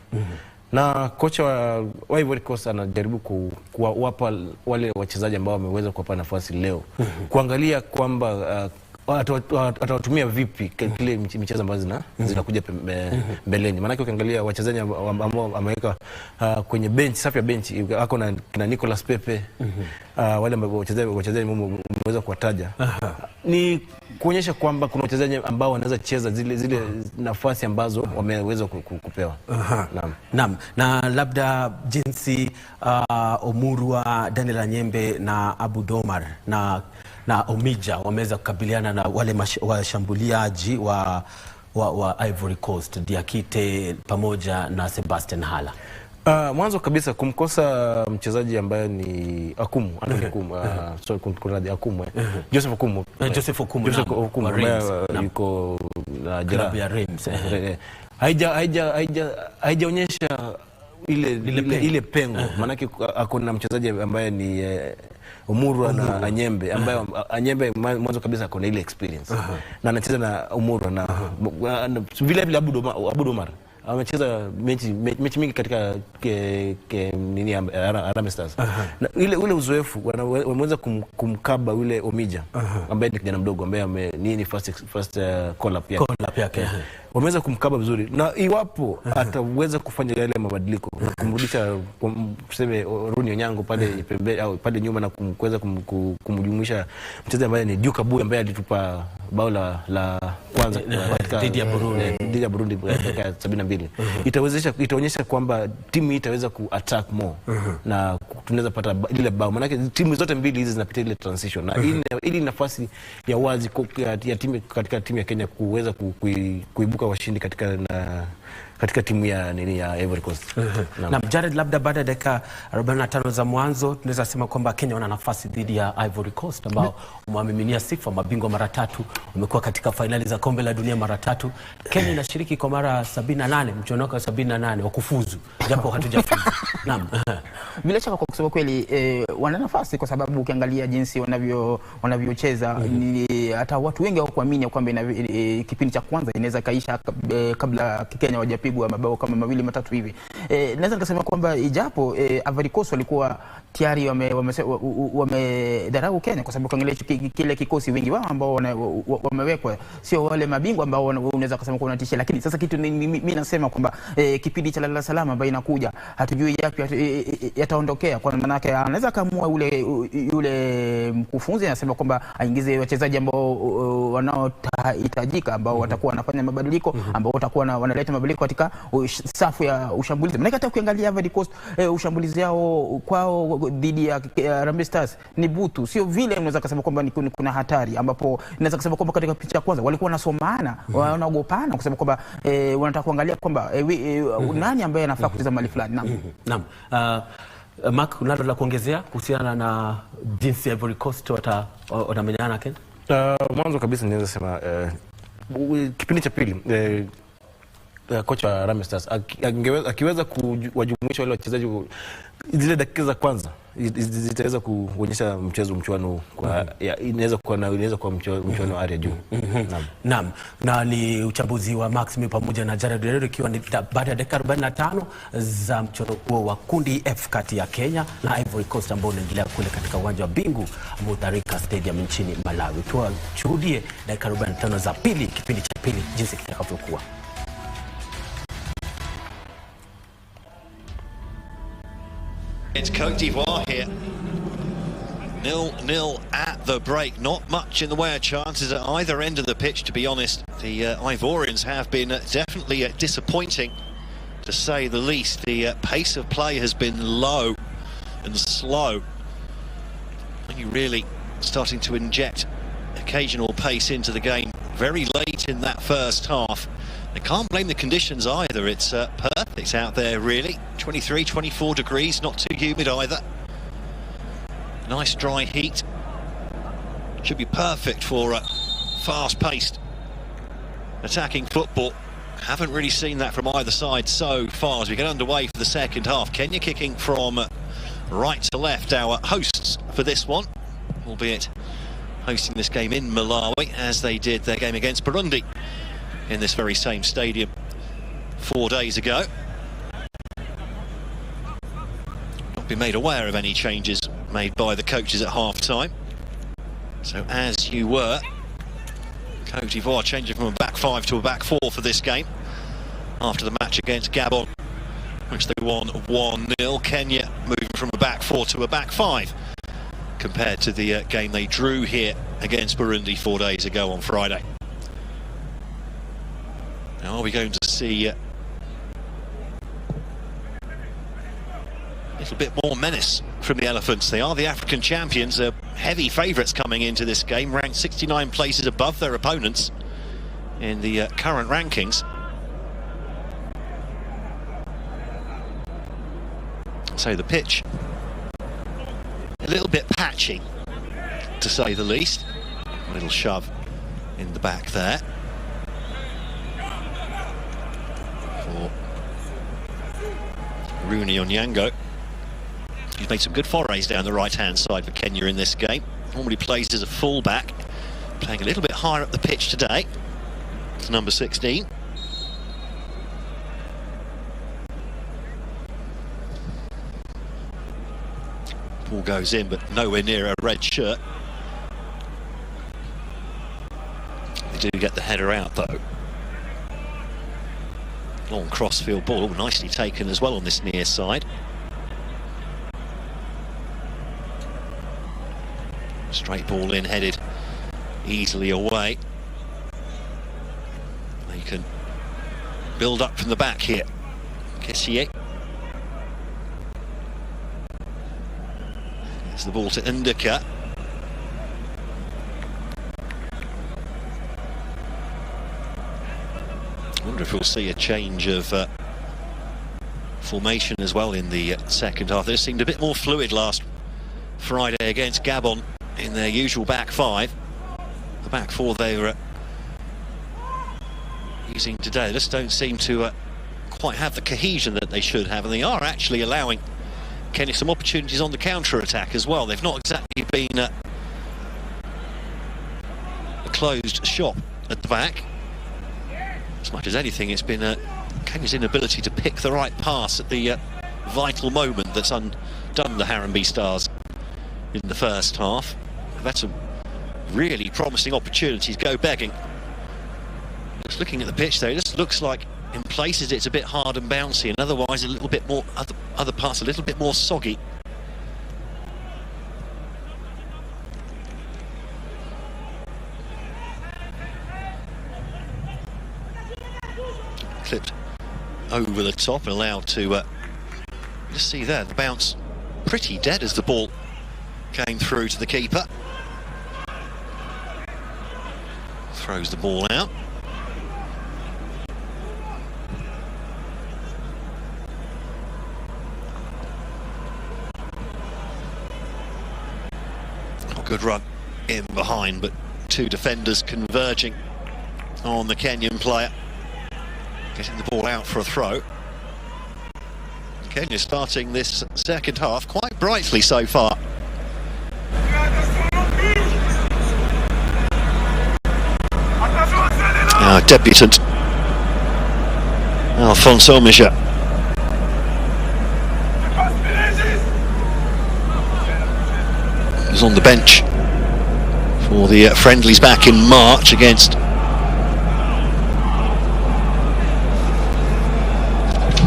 Na kocha wa Ivory Coast anajaribu kuwapa wale wachezaji ambao wameweza kuwapa nafasi leo kuangalia kwamba atawatumia vipi kile michezo ambazo zinakuja mbeleni. Maana ukiangalia wachezaji ambao ameweka kwenye bench, safu ya bench, ako na kina Nicolas Pepe, wale ambao wachezaji mmeweza kuwataja, ni kuonyesha kwamba kuna wachezaji ambao wanaweza cheza zile nafasi ambazo wameweza kupewa. Naam. Na labda jinsi Omurwa, Daniel Anyembe na Abu Domar na Omija wameweza kukabiliana na wale washambuliaji wa Ivory Coast, Diakite pamoja na Sebastian Hala. Mwanzo kabisa kumkosa mchezaji ambaye ni Akumu, Joseph Akumu yuko na jeraha ya Reims. Haijaonyesha ile pengo, maana hakuna mchezaji ambaye ni Omurwa na Anyembe, ambaye Anyembe mwanzo kabisa akona ile experience na anacheza na Omurwa na vile vile Abu Domar amecheza mechi mingi katika Harambee Stars. Na ule uzoefu wameweza kumkaba ule Omija ambaye ni kijana mdogo ambaye ni first call up yake. Wameweza kumkaba vizuri, na iwapo ataweza kufanya yale mabadiliko na kumrudisha tuseme Runi Onyango pale pembe au pale nyuma na kuweza kumjumuisha mchezaji ambaye ni Duke Abu ambaye alitupa bao la kwanza dhidi ya Burundi katika 72, itaonyesha kwamba timu hii itaweza kuattack more na tunaweza pata ile bao, maana timu zote mbili hizi zinapitia ile transition, na ili nafasi ya wazi ya timu katika timu ya Kenya kuweza kuibuka washindi katika timu ya Ivory Coast. Na Jared, labda baada ya dakika 45 za mwanzo tunaweza sema kwamba Kenya wana nafasi dhidi ya Ivory Coast ambao umewamiminia sifa, mabingwa mara 3, wamekuwa katika finali za kombe la dunia mara 3. Kenya inashiriki kwa mara 78, mchuano wa 78 wa kufuzu, japo hatujafuzu. Naam. Bila shaka kwa kusema kweli wana nafasi, kwa sababu ukiangalia jinsi wanavyocheza, hata watu wengi hawakuamini kwamba kipindi cha kwanza inaweza kaisha kabla Kenya wajapigwa mabao kama 2-3 hivi. Naweza nikasema kwamba ijapo Ivory Coast walikuwa tayari wamedharau Kenya, kwa sababu ukiangalia kile kikosi wengi wao ambao wamewekwa sio wale mabingwa ambao unaweza kusema kwa unatisha. Lakini sasa kitu mimi nasema kwamba kipindi cha lala salama ambayo inakuja, hatujui yapi yataondokea, kwa maana yake anaweza kaamua yule mkufunzi anasema kwamba aingize wachezaji ambao wanaohitajika, ambao watakuwa wanafanya mabadiliko, ambao watakuwa wanaleta mabadiliko katika safu ya ushambulizi. Maana hata ukiangalia Ivory Coast ushambulizi yao kwao dhidi ya Harambee Stars ni butu, sio vile unaweza kusema kwamba kuna hatari, ambapo naweza kusema kwamba katika picha ya kwanza walikuwa wanasomana, wanaogopana kusema kwamba wanataka kuangalia kwamba nani ambaye anafaa kucheza mali fulani. Naam. Mark, unalo la kuongezea kuhusiana na jinsi Ivory Coast watamenyana Kenya? Mwanzo kabisa niweza sema kipindi cha pili kocha wa Harambee Stars akiweza kuwajumuisha wale wachezaji zile dakika za kwanza zitaweza kuonyesha mchuano inaweza kuwa mchuano wa juu. Naam. Na ni uchambuzi wa Maxime pamoja na Jared, ikiwa ni baada ya dakika 45 za mchuano huo wa kundi F kati ya Kenya na Ivory Coast ambao unaendelea kule katika uwanja wa Bingu Mutharika Stadium nchini Malawi. Tuashuhudie dakika 45 za pili, kipindi cha pili, jinsi kitakavyokuwa. It's Côte d'Ivoire here. 0-0 at the break. Not much in the way of chances at either end of the pitch, to be honest. The Ivorians have been definitely disappointing, to say the least. The pace of play has been low and slow. You're really starting to inject occasional pace into the game very late in that first half. I can't blame the conditions either. It's perfect out there, really. 23, 24 degrees, not too humid either. Nice dry heat. Should be perfect for fast-paced attacking football. Haven't really seen that from either side so far as we get underway for the second half. Kenya kicking from right to left, our hosts for this one, albeit hosting this game in Malawi as they did their game against Burundi in this very same stadium 4 days ago. Not been made aware of any changes made by the coaches at half-time. So as you were, Côte d'Ivoire changing from a back five to a back four for this game after the match against Gabon, which they won 1-0. Kenya moving from a back four to a back five compared to the game they drew here against Burundi 4 days ago on Friday. Now are we going to see a little bit more menace from the Elephants? They are the African champions. They're heavy favourites coming into this game, ranked 69 places above their opponents in the current rankings. So the pitch a little bit patchy, to say the least. A little shove in the back there for Rooney Onyango. He's made some good forays down the right-hand side for Kenya in this game. Normally plays as a full-back, playing a little bit higher up the pitch today. It's number 16. Ball goes in, but nowhere near a red shirt. They do get the header out, though. Long crossfield ball, nicely taken as well on this near side. Straight ball in, headed easily away. They can build up from the back here. Kessié. There's the ball to Ndika. I wonder if we'll see a change of formation as well in the second half. They seemed a bit more fluid last Friday against Gabon in their usual back five. The back four they were using today just don't seem to quite have the cohesion that they should have, and they are actually allowing Kenya some opportunities on the counter-attack as well. They've not exactly been a closed shop at the back. As much as anything, it's been Kenya's inability to pick the right pass at the vital moment that's undone the Harambee Stars in the first half. They've had some really promising opportunities go begging. Just looking at the pitch though, it just looks like in places it's a bit hard and bouncy, and otherwise a little bit more, other parts a little bit more soggy. Clipped over the top and allowed to just see there, the bounce pretty dead as the ball came through to the keeper. Throws the ball out. Good run in behind, but two defenders converging on the Kenyan player, getting the ball out for a throw. Kenya starting this second half quite brightly so far. Our debutant Alfonso Misha. Was on the bench for the friendlies back in March against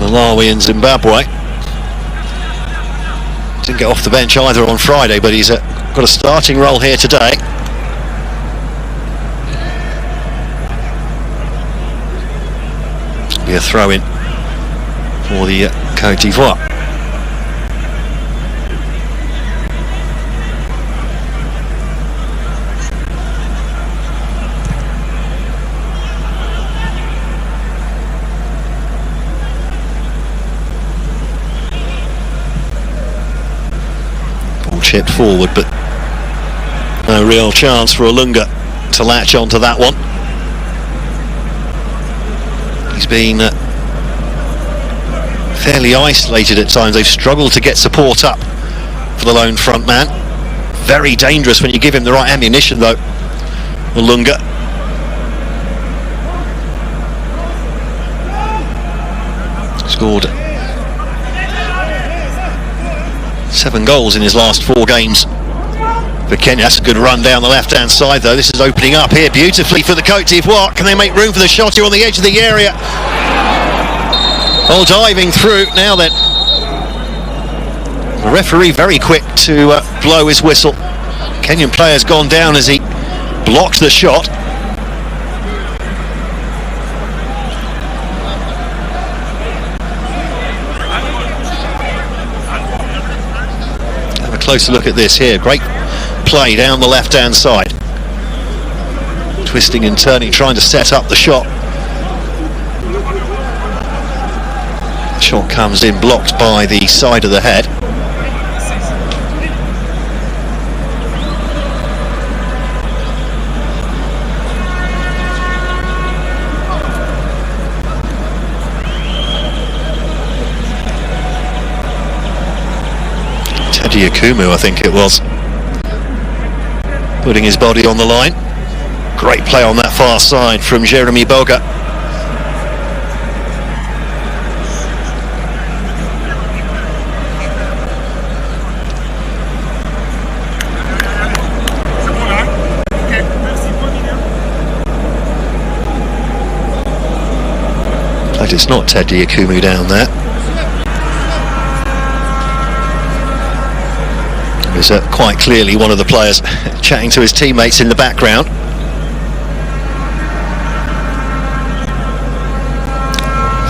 Malawi and Zimbabwe. Didn't get off the bench either on Friday, but he's got a starting role here today. Be a throw-in for the Côte d'Ivoire. Chipped forward, but no No real chance for Odinga to latch onto that one. He's been fairly isolated at times. They've struggled to get support up for the lone front man. Very dangerous when you give him the right ammunition though, Odinga. Scored 7 goals in his last 4 games for Kenya. That's a good run down the left-hand side though. This is opening up here beautifully for the Côte d'Ivoire. Can they make room for the shot here on the edge of the area? Oh, diving through now then. The referee very quick to blow his whistle. Kenyan player's gone down as he blocked the shot. Have a closer look at this here. Great play down the left-hand side. Twisting and turning, trying to set up the shot. The shot comes in blocked by the side of the head. AJAABU, I think it was, putting his body on the line. Great play on that far side from Jeremy Boga. But it's not AJAABU down there. Is quite clearly one of the players chatting to his teammates in the background.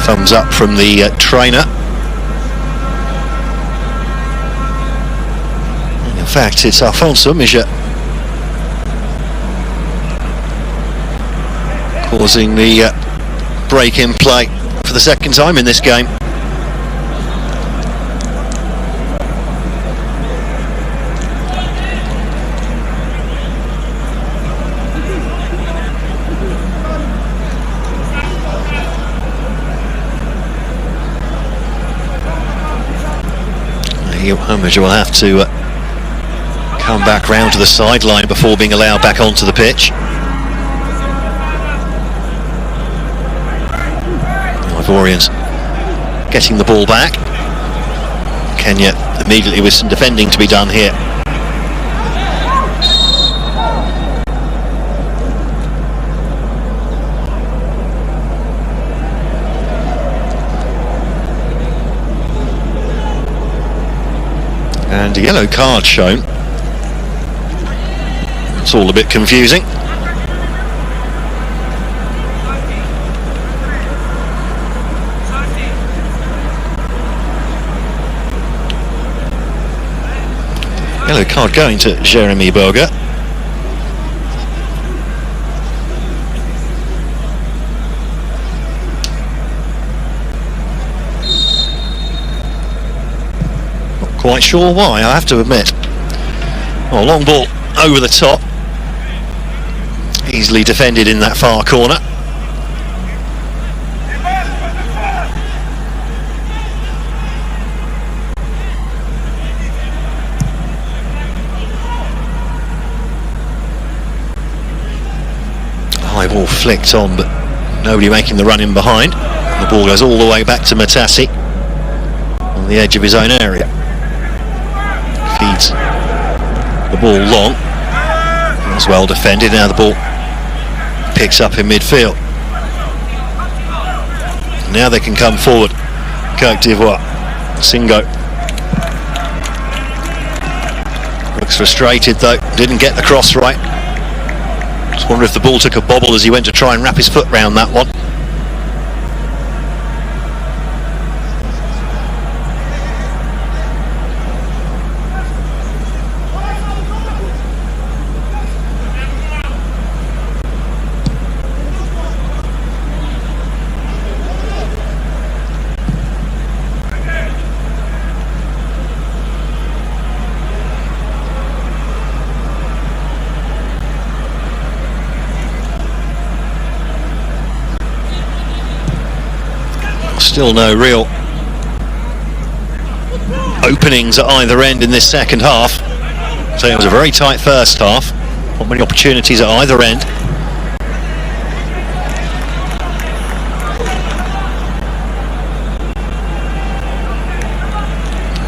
Thumbs up from the trainer. In fact, it's Alfonso Mija causing the break in play for the second time in this game. Homage will have to come back round to the sideline before being allowed back onto the pitch. Ivorians getting the ball back. Kenya immediately with some defending to be done here. And a yellow card shown. It's all a bit confusing. Yellow card going to Jeremy Boga. Quite sure why, I have to admit. Oh, long ball over the top. Easily defended in that far corner. High ball flicked on, but nobody making the run in behind. The ball goes all the way back to Matasi on the edge of his own area. Feeds the ball long. That's well defended. Now the ball picks up in midfield. Now they can come forward. Côte d'Ivoire. Singo looks frustrated though. Didn't get the cross right. Just wonder if the ball took a bobble as he went to try and wrap his foot round that one. Still no real openings at either end in this second half. So it was a very tight first half. Not many opportunities at either end.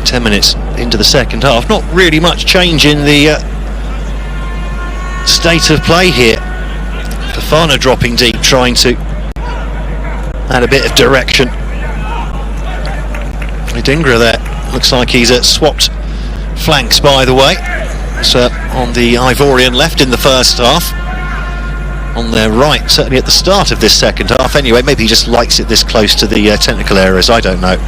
Ten minutes into the second half. Not really much change in the state of play here. Fofana dropping deep, trying to add a bit of direction. Odinga there, looks like he's swapped flanks, by the way. So on the Ivorian left in the first half, on their right, certainly at the start of this second half. Anyway, maybe he just likes it this close to the technical areas, I don't know.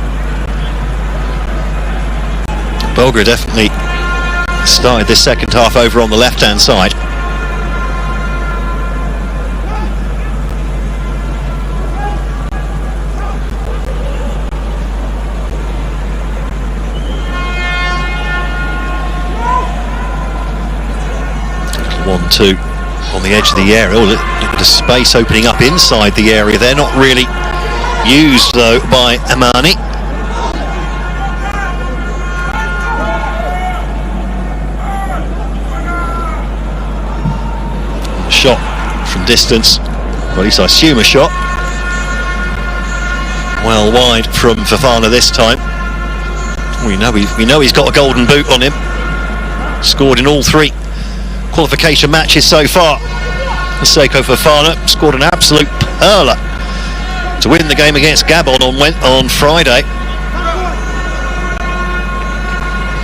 Bulgaria definitely started this second half over on the left-hand side. One-two on the edge of the area. Oh, look at the space opening up inside the area. They're not really used though by Amani. Shot from distance, or at least I assume a shot. Well wide from Fofana this time. We know he's got a golden boot on him. Scored in all 3 qualification matches so far. Seko Fofana scored an absolute perler to win the game against Gabon on Friday.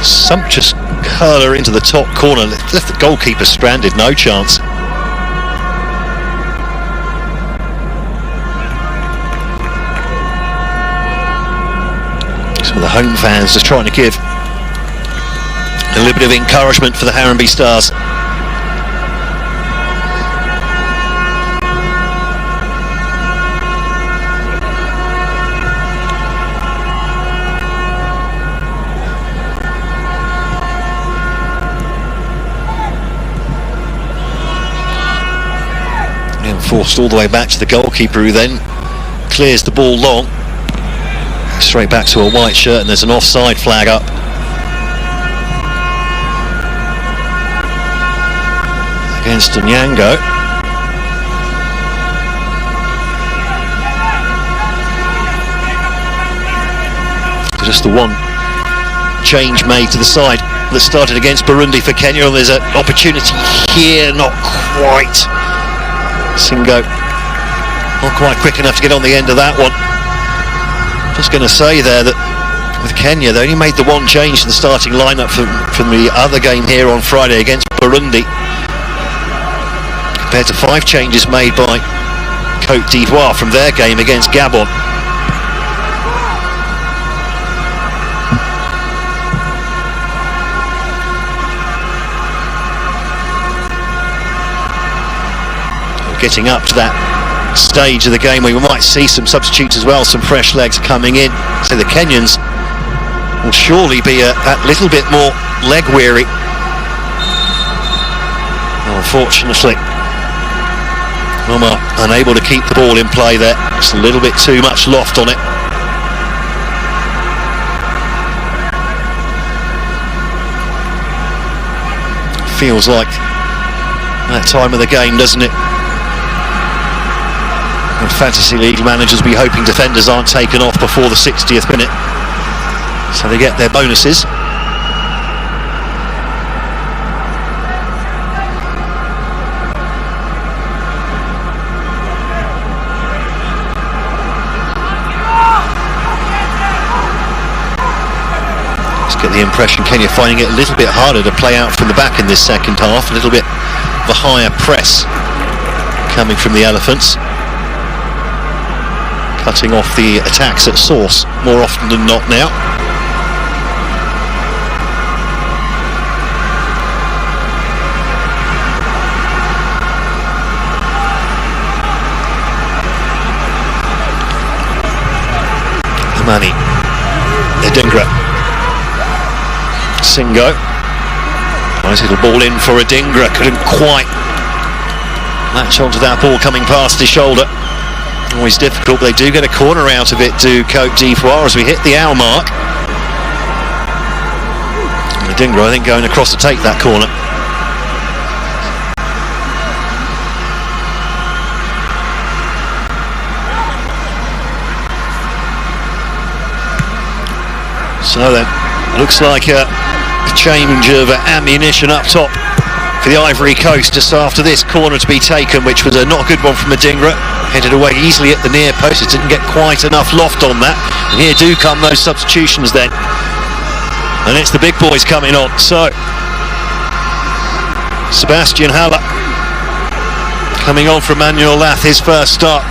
Sumptuous curler into the top corner, left the goalkeeper stranded, no chance. Some of the home fans just trying to give a little bit of encouragement for the Harambee Stars. And forced all the way back to the goalkeeper, who then clears the ball long. Straight back to a white shirt, and there's an offside flag up. Against Onyango. Just the one change made to the side that started against Burundi for Kenya, and there's an opportunity here, not quite. Singo not quite quick enough to get on the end of that one. Just going to say there that with Kenya, they only made the one change to the starting lineup from the other game here on Friday against Burundi, compared to 5 changes made by Côte d'Ivoire from their game against Gabon. We're getting up to that stage of the game where we might see some substitutes as well, some fresh legs coming in. So the Kenyans will surely be that little bit more leg weary. Unfortunately, Omar unable to keep the ball in play there. Just a little bit too much loft on it. Feels like that time of the game, doesn't it? And Fantasy League managers be hoping defenders aren't taken off before the 60th minute, so they get their bonuses. Just get the impression Kenya finding it a little bit harder to play out from the back in this second half, a little bit of a higher press coming from the Elephants, cutting off the attacks at source more often than not now. Amani, Odinga, Singo, nice little ball in for Odinga, couldn't quite latch onto that ball coming past his shoulder. Always difficult, but they do get a corner out of it to Cote d'Ivoire as we hit the hour mark. Odinga, I think, going across to take that corner. So then, looks like a change of ammunition up top for the Ivory Coast just after this corner to be taken, which was a not a good one from Odinga. Headed away easily at the near post, it didn't get quite enough loft on that. And here do come those substitutions then. And it's the big boys coming on. So, Sebastian Haller coming on from Manuel Lath, his first start.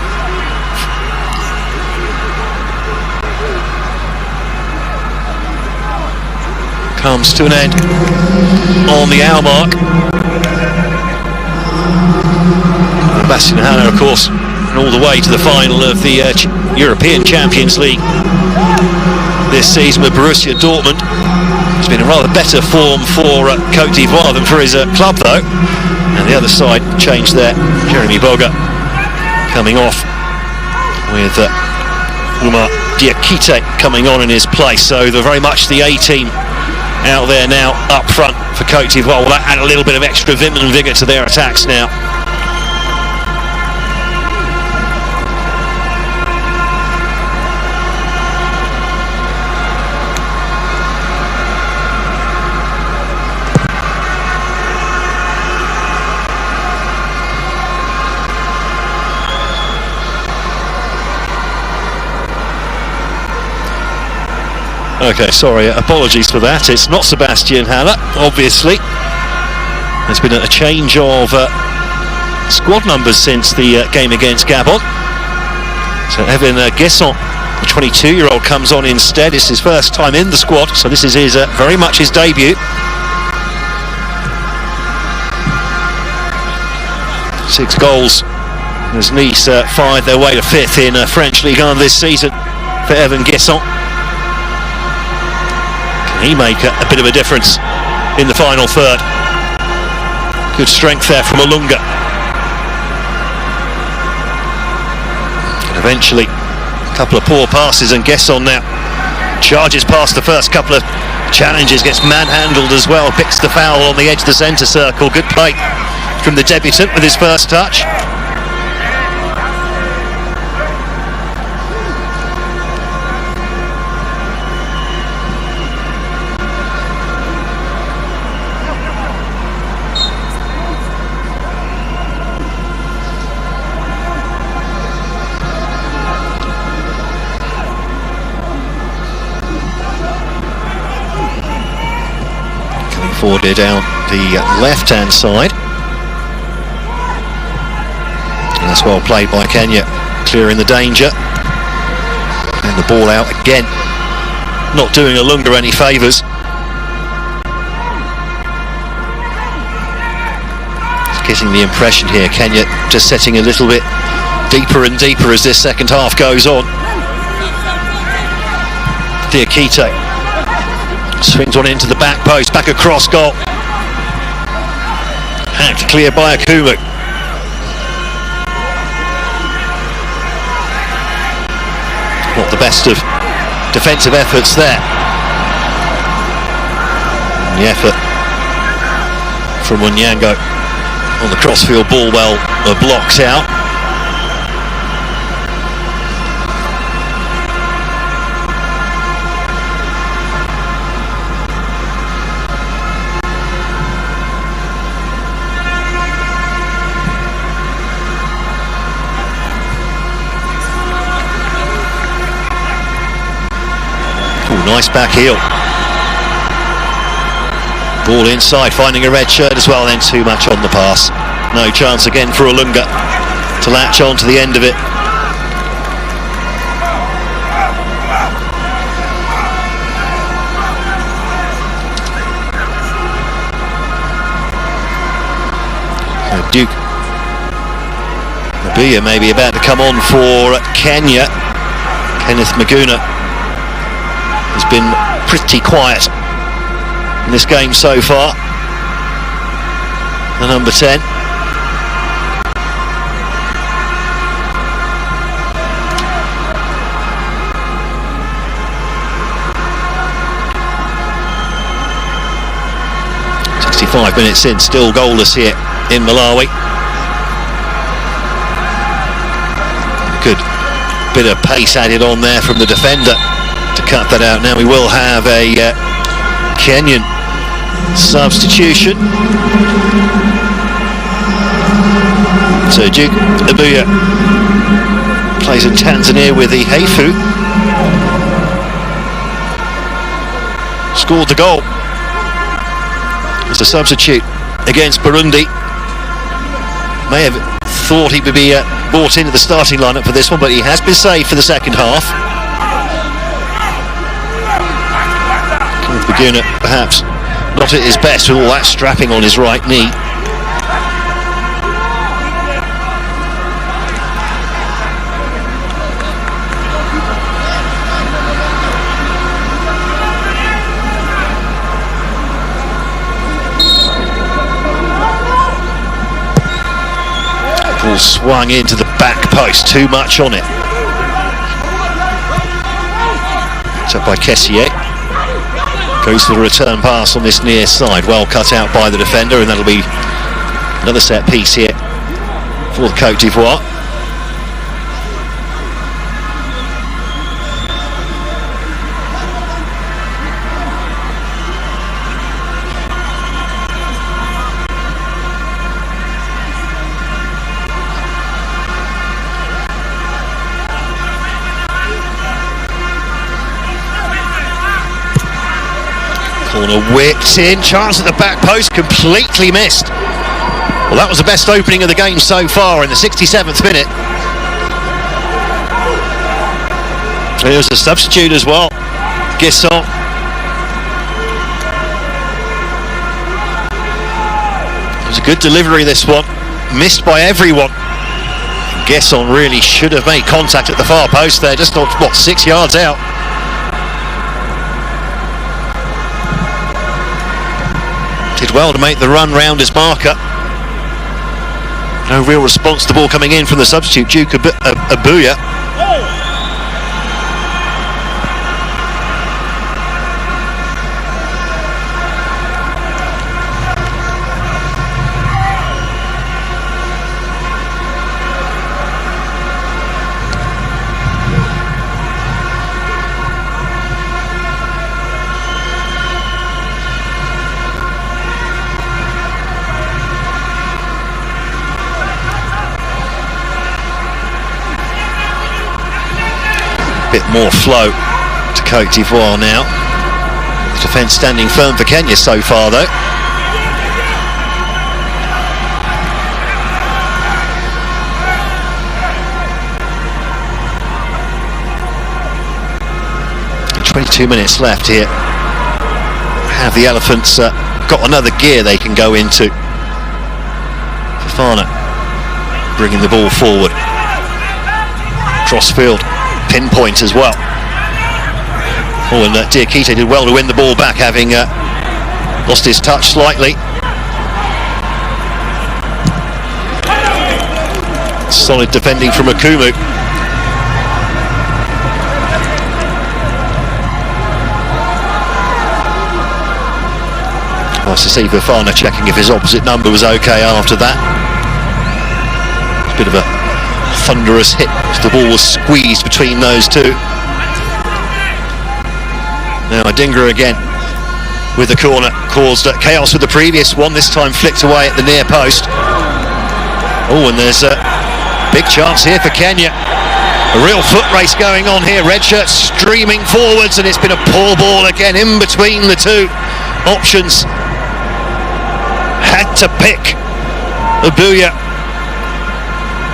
Comes to an end on the hour mark. Sebastian Haller, of course, all the way to the final of the European Champions League this season with Borussia Dortmund. It's been a rather better form for Cote d'Ivoire than for his club, though. And the other side changed there. Jeremy Boga coming off with Oumar Diakite coming on in his place. So they're very much the A team out there now up front for Cote d'Ivoire. Will that add a little bit of extra vim and vigour to their attacks now? Okay, sorry, apologies for that. It's not Sebastian Haller, obviously. There's been a change of squad numbers since the game against Gabon. So Evan Guesson, the 22-year-old, comes on instead. It's his first time in the squad, so this is his very much his debut. 6 goals as Nice fired their way to 5th in French Ligue 1 this season for Evan Guesson. He make a bit of a difference in the final third. Good strength there from Odinga. And eventually, a couple of poor passes, and Guesson now charges past the first couple of challenges, gets manhandled as well, picks the foul on the edge of the centre circle. Good play from the debutant with his first touch. Forward down the left-hand side. And that's well played by Kenya, clearing the danger. And the ball out again. Not doing Odinga any favours. Just getting the impression here, Kenya just setting a little bit deeper and deeper as this second half goes on. Diakite swings one into the back post, back across goal. Hacked clear by Akumu. Not the best of defensive efforts there. And the effort from Onyango on the crossfield ball, well, blocked out. Nice back heel. Ball inside, finding a red shirt as well, then too much on the pass. No chance again for Odinga to latch on to the end of it. So Duke Mabia maybe about to come on for Kenya. Kenneth Maguna has been pretty quiet in this game so far. The number 10. 5 minutes in, still goalless here in Malawi. Good bit of pace added on there from the defender to cut that out. Now we will have a Kenyan substitution. So Duke Abuya plays in Tanzania with the Heifu. Scored the goal as a substitute against Burundi. May have thought he would be brought into the starting lineup for this one, but he has been saved for the second half. Beguna perhaps not at his best with all that strapping on his right knee. Ball swung into the back post, too much on it. It's up by Kessié. Goes for the return pass on this near side, well cut out by the defender, and that'll be another set piece here for the Côte d'Ivoire. Corner whipped in, chance at the back post, completely missed. Well, that was the best opening of the game so far in the 67th minute. Here's a substitute as well, Gisson. It was a good delivery, this one, missed by everyone. Gisson really should have made contact at the far post there, just not, what, 6 yards out. Did well to make the run round his marker. No real response to the ball coming in from the substitute, Duke Abuya. Bit more flow to Côte d'Ivoire now. The defence standing firm for Kenya so far though. And 22 minutes left here. Have the Elephants got another gear they can go into? Fofana bringing the ball forward. Crossfield. Pinpoint as well. Oh, and Diakite did well to win the ball back, having lost his touch slightly. Solid defending from Akumu. Nice to see Bafana checking if his opposite number was okay after that. It's a bit of a thunderous hit as the ball was squeezed between those two. Now Odinga again with the corner, caused chaos with the previous one, this time flicked away at the near post. Oh, and there's a big chance here for Kenya. A real foot race going on here, red shirt streaming forwards, and it's been a poor ball again in between the two options. Had to pick Abuya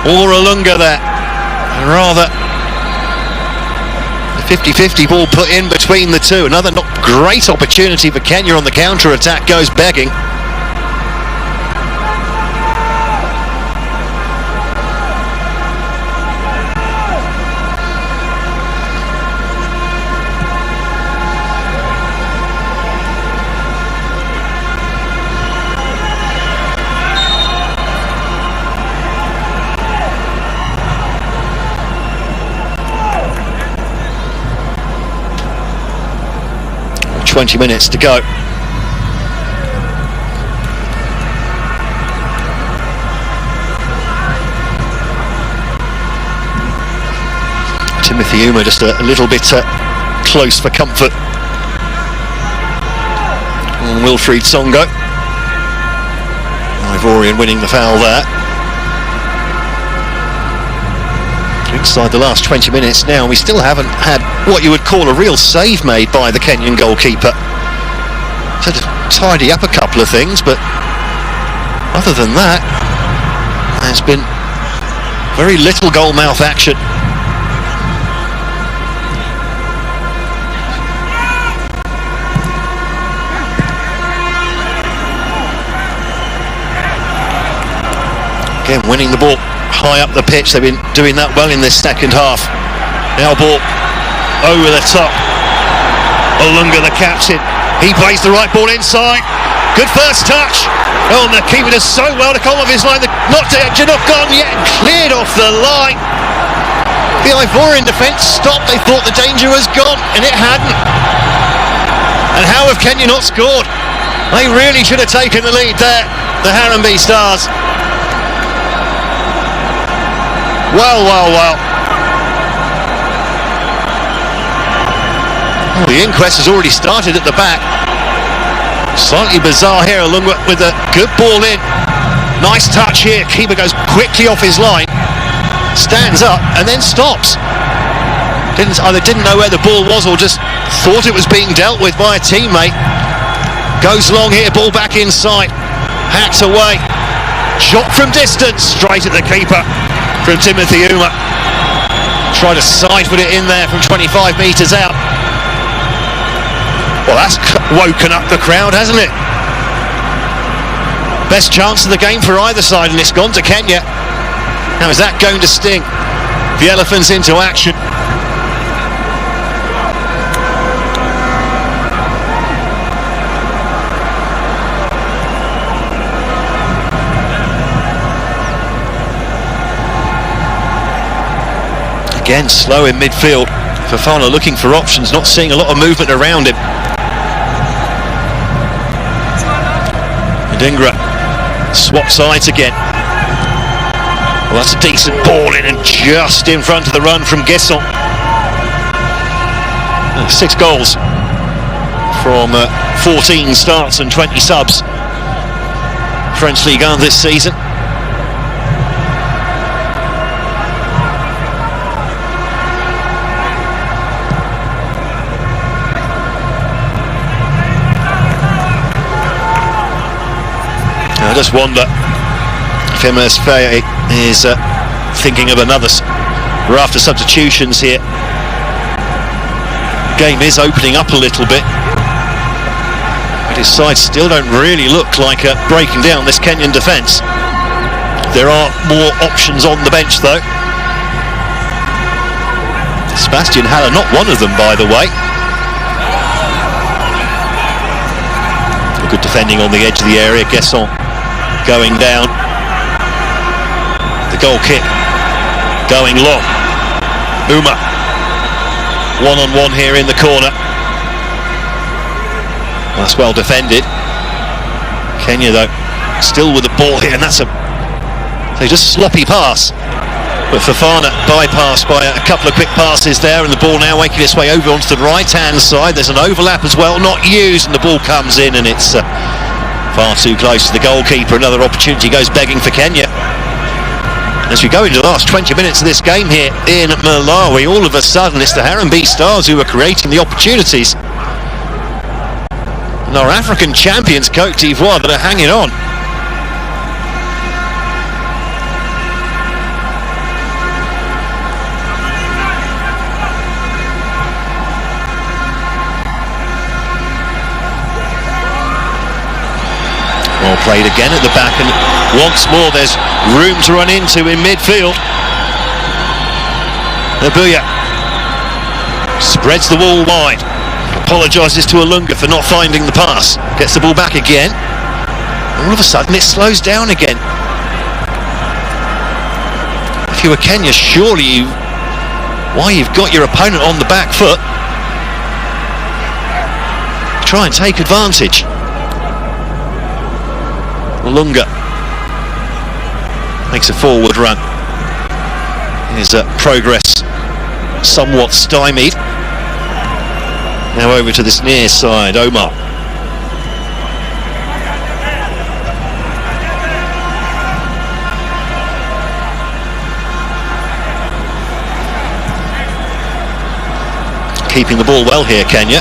or Olunga there, and rather the 50-50 ball put in between the two. Another not great opportunity for Kenya on the counter-attack goes begging. .20 minutes to go. Timothy Uma just a little bit close for comfort. And Wilfried Songo. Ivorian winning the foul there. Inside the last 20 minutes now, we still haven't had what you would call a real save made by the Kenyan goalkeeper. Had to tidy up a couple of things, but other than that, there's been very little goal-mouth action. Again, winning the ball high up the pitch. They've been doing that well in this second half. Now ball over the top. Odinga, the captain. He plays the right ball inside. Good first touch. Oh, and the keeper does so well to come off his line. Not gone yet. Cleared off the line. The Ivorian defence stopped. They thought the danger was gone, and it hadn't. And how have Kenya not scored? They really should have taken the lead there, the Harambee Stars. Well. Oh, the inquest has already started at the back. Slightly bizarre here, Odinga with a good ball in. Nice touch here, keeper goes quickly off his line. Stands up and then stops. Either didn't know where the ball was or just thought it was being dealt with by a teammate. Goes long here, ball back inside. Hacks away. Shot from distance, straight at the keeper from Timothy Uma. Try to side-foot it in there from 25 metres out. Well, that's woken up the crowd, hasn't it? Best chance of the game for either side, and it's gone to Kenya. Now, is that going to sting the Elephants into action? Again, slow in midfield. Fofana looking for options, not seeing a lot of movement around him. Odinga swap sides again. Well, that's a decent ball in and just in front of the run from Guesson. 6 goals from 14 starts and 20 subs. French Ligue 1 this season. I just wonder if MS Faye is thinking of another. We're after substitutions here. Game is opening up a little bit, but his side still don't really look like breaking down this Kenyan defence. There are more options on the bench though. Sebastian Haller, not one of them by the way. Good defending on the edge of the area. Guesson going down. The goal kick going long. Uma one-on-one here in the corner. That's well defended. Kenya though still with the ball here, and that's just sloppy pass. But Fofana bypassed by a couple of quick passes there, and the ball now making its way over onto the right-hand side. There's an overlap as well, not used, and the ball comes in, and it's far too close to the goalkeeper. Another opportunity goes begging for Kenya. As we go into the last 20 minutes of this game here in Malawi, all of a sudden it's the Harambee Stars who are creating the opportunities. And our African champions, Cote d'Ivoire, that are hanging on. Well played again at the back, and once more there's room to run into in midfield. Nabuya spreads the wall wide, apologises to Odinga for not finding the pass, gets the ball back again. All of a sudden it slows down again. If you were Kenya, surely you've got your opponent on the back foot, try and take advantage. Odinga makes a forward run. His progress somewhat stymied. Now over to this near side, Omar. Keeping the ball well here, Kenya.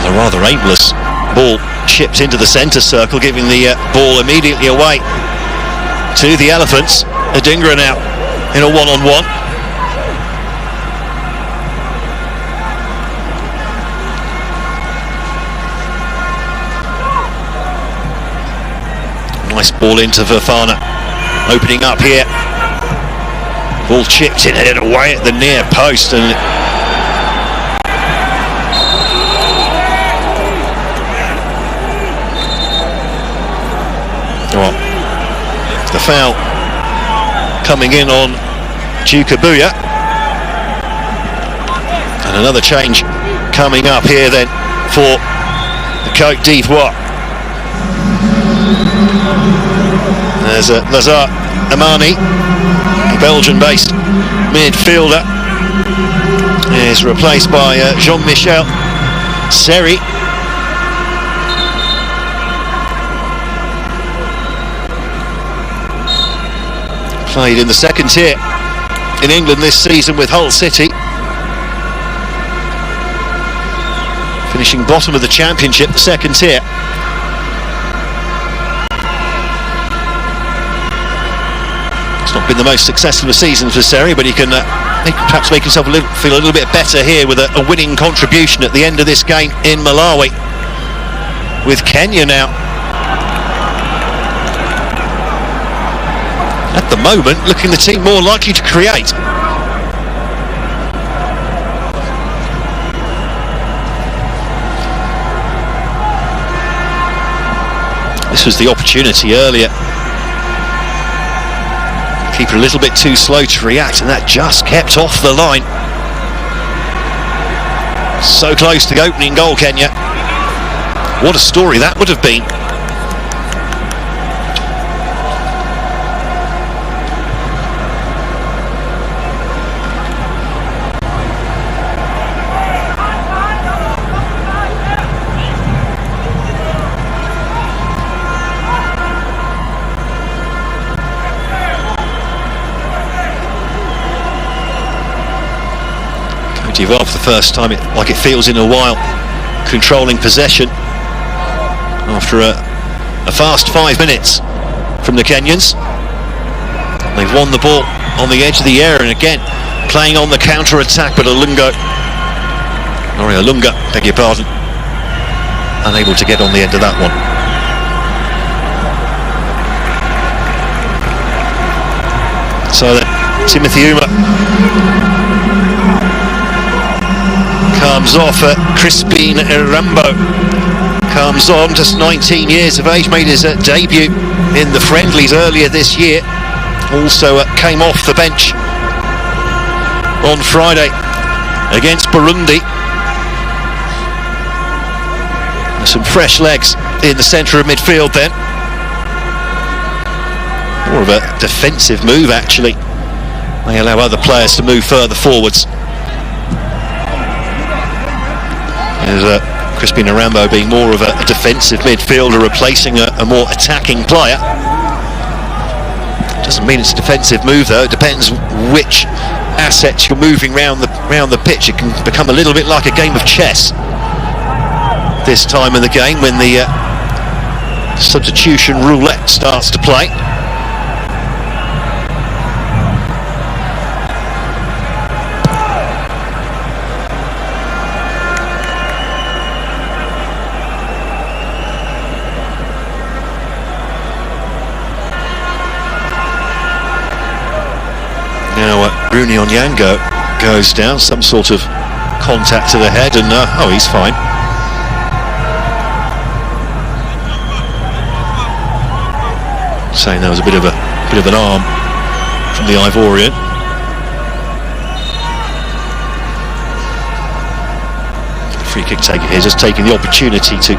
A rather aimless ball chipped into the centre circle, giving the ball immediately away to the Elephants. Odinga now in a one-on-one. Nice ball into Fofana, opening up here. Ball chipped in and away at the near post, and the foul coming in on AJAABU. And another change coming up here then for the Côte d'Ivoire. There's Lazare Amani, a Belgian-based midfielder, is replaced by Jean-Michel Seri. Played in the second tier in England this season with Hull City, finishing bottom of the Championship, the second tier. It's not been the most successful of seasons for Seri, but he can perhaps make himself feel a little bit better here with a winning contribution at the end of this game in Malawi. With Kenya now at the moment looking the team more likely to create. This was the opportunity earlier. Keeper a little bit too slow to react, and that just kept off the line. So close to the opening goal, Kenya. What a story that would have been. D'Ivoire for the first time, like it feels in a while, controlling possession after a fast 5 minutes from the Kenyans. They've won the ball on the edge of the area, and again playing on the counter-attack, but Olunga, beg your pardon, unable to get on the end of that one. So then Timothy Uma comes off at Crispin Rambo. Comes on, just 19 years of age, made his debut in the friendlies earlier this year. Also came off the bench on Friday against Burundi. Some fresh legs in the centre of midfield then. More of a defensive move actually. They allow other players to move further forwards. There's Crispin Rambo being more of a defensive midfielder, replacing a more attacking player. Doesn't mean it's a defensive move though. It depends which assets you're moving around the pitch. It can become a little bit like a game of chess this time in the game when the substitution roulette starts to play. Rooney Onyango goes down, some sort of contact to the head, and oh, he's fine. Saying there was a bit of an arm from the Ivorian. Free kick taker here, just taking the opportunity to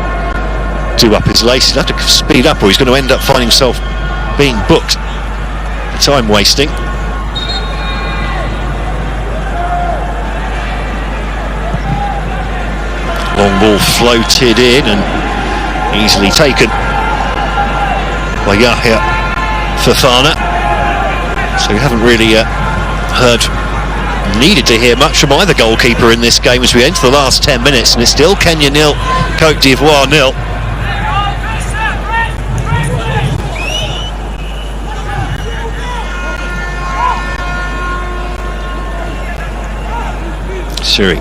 do up his laces. He'll have to speed up or he's going to end up finding himself being booked. Time wasting. Long ball floated in and easily taken by Yahya Fofana. So we haven't really needed to hear much from either goalkeeper in this game as we enter the last 10 minutes, and it's still Kenya 0, Côte d'Ivoire 0. Siri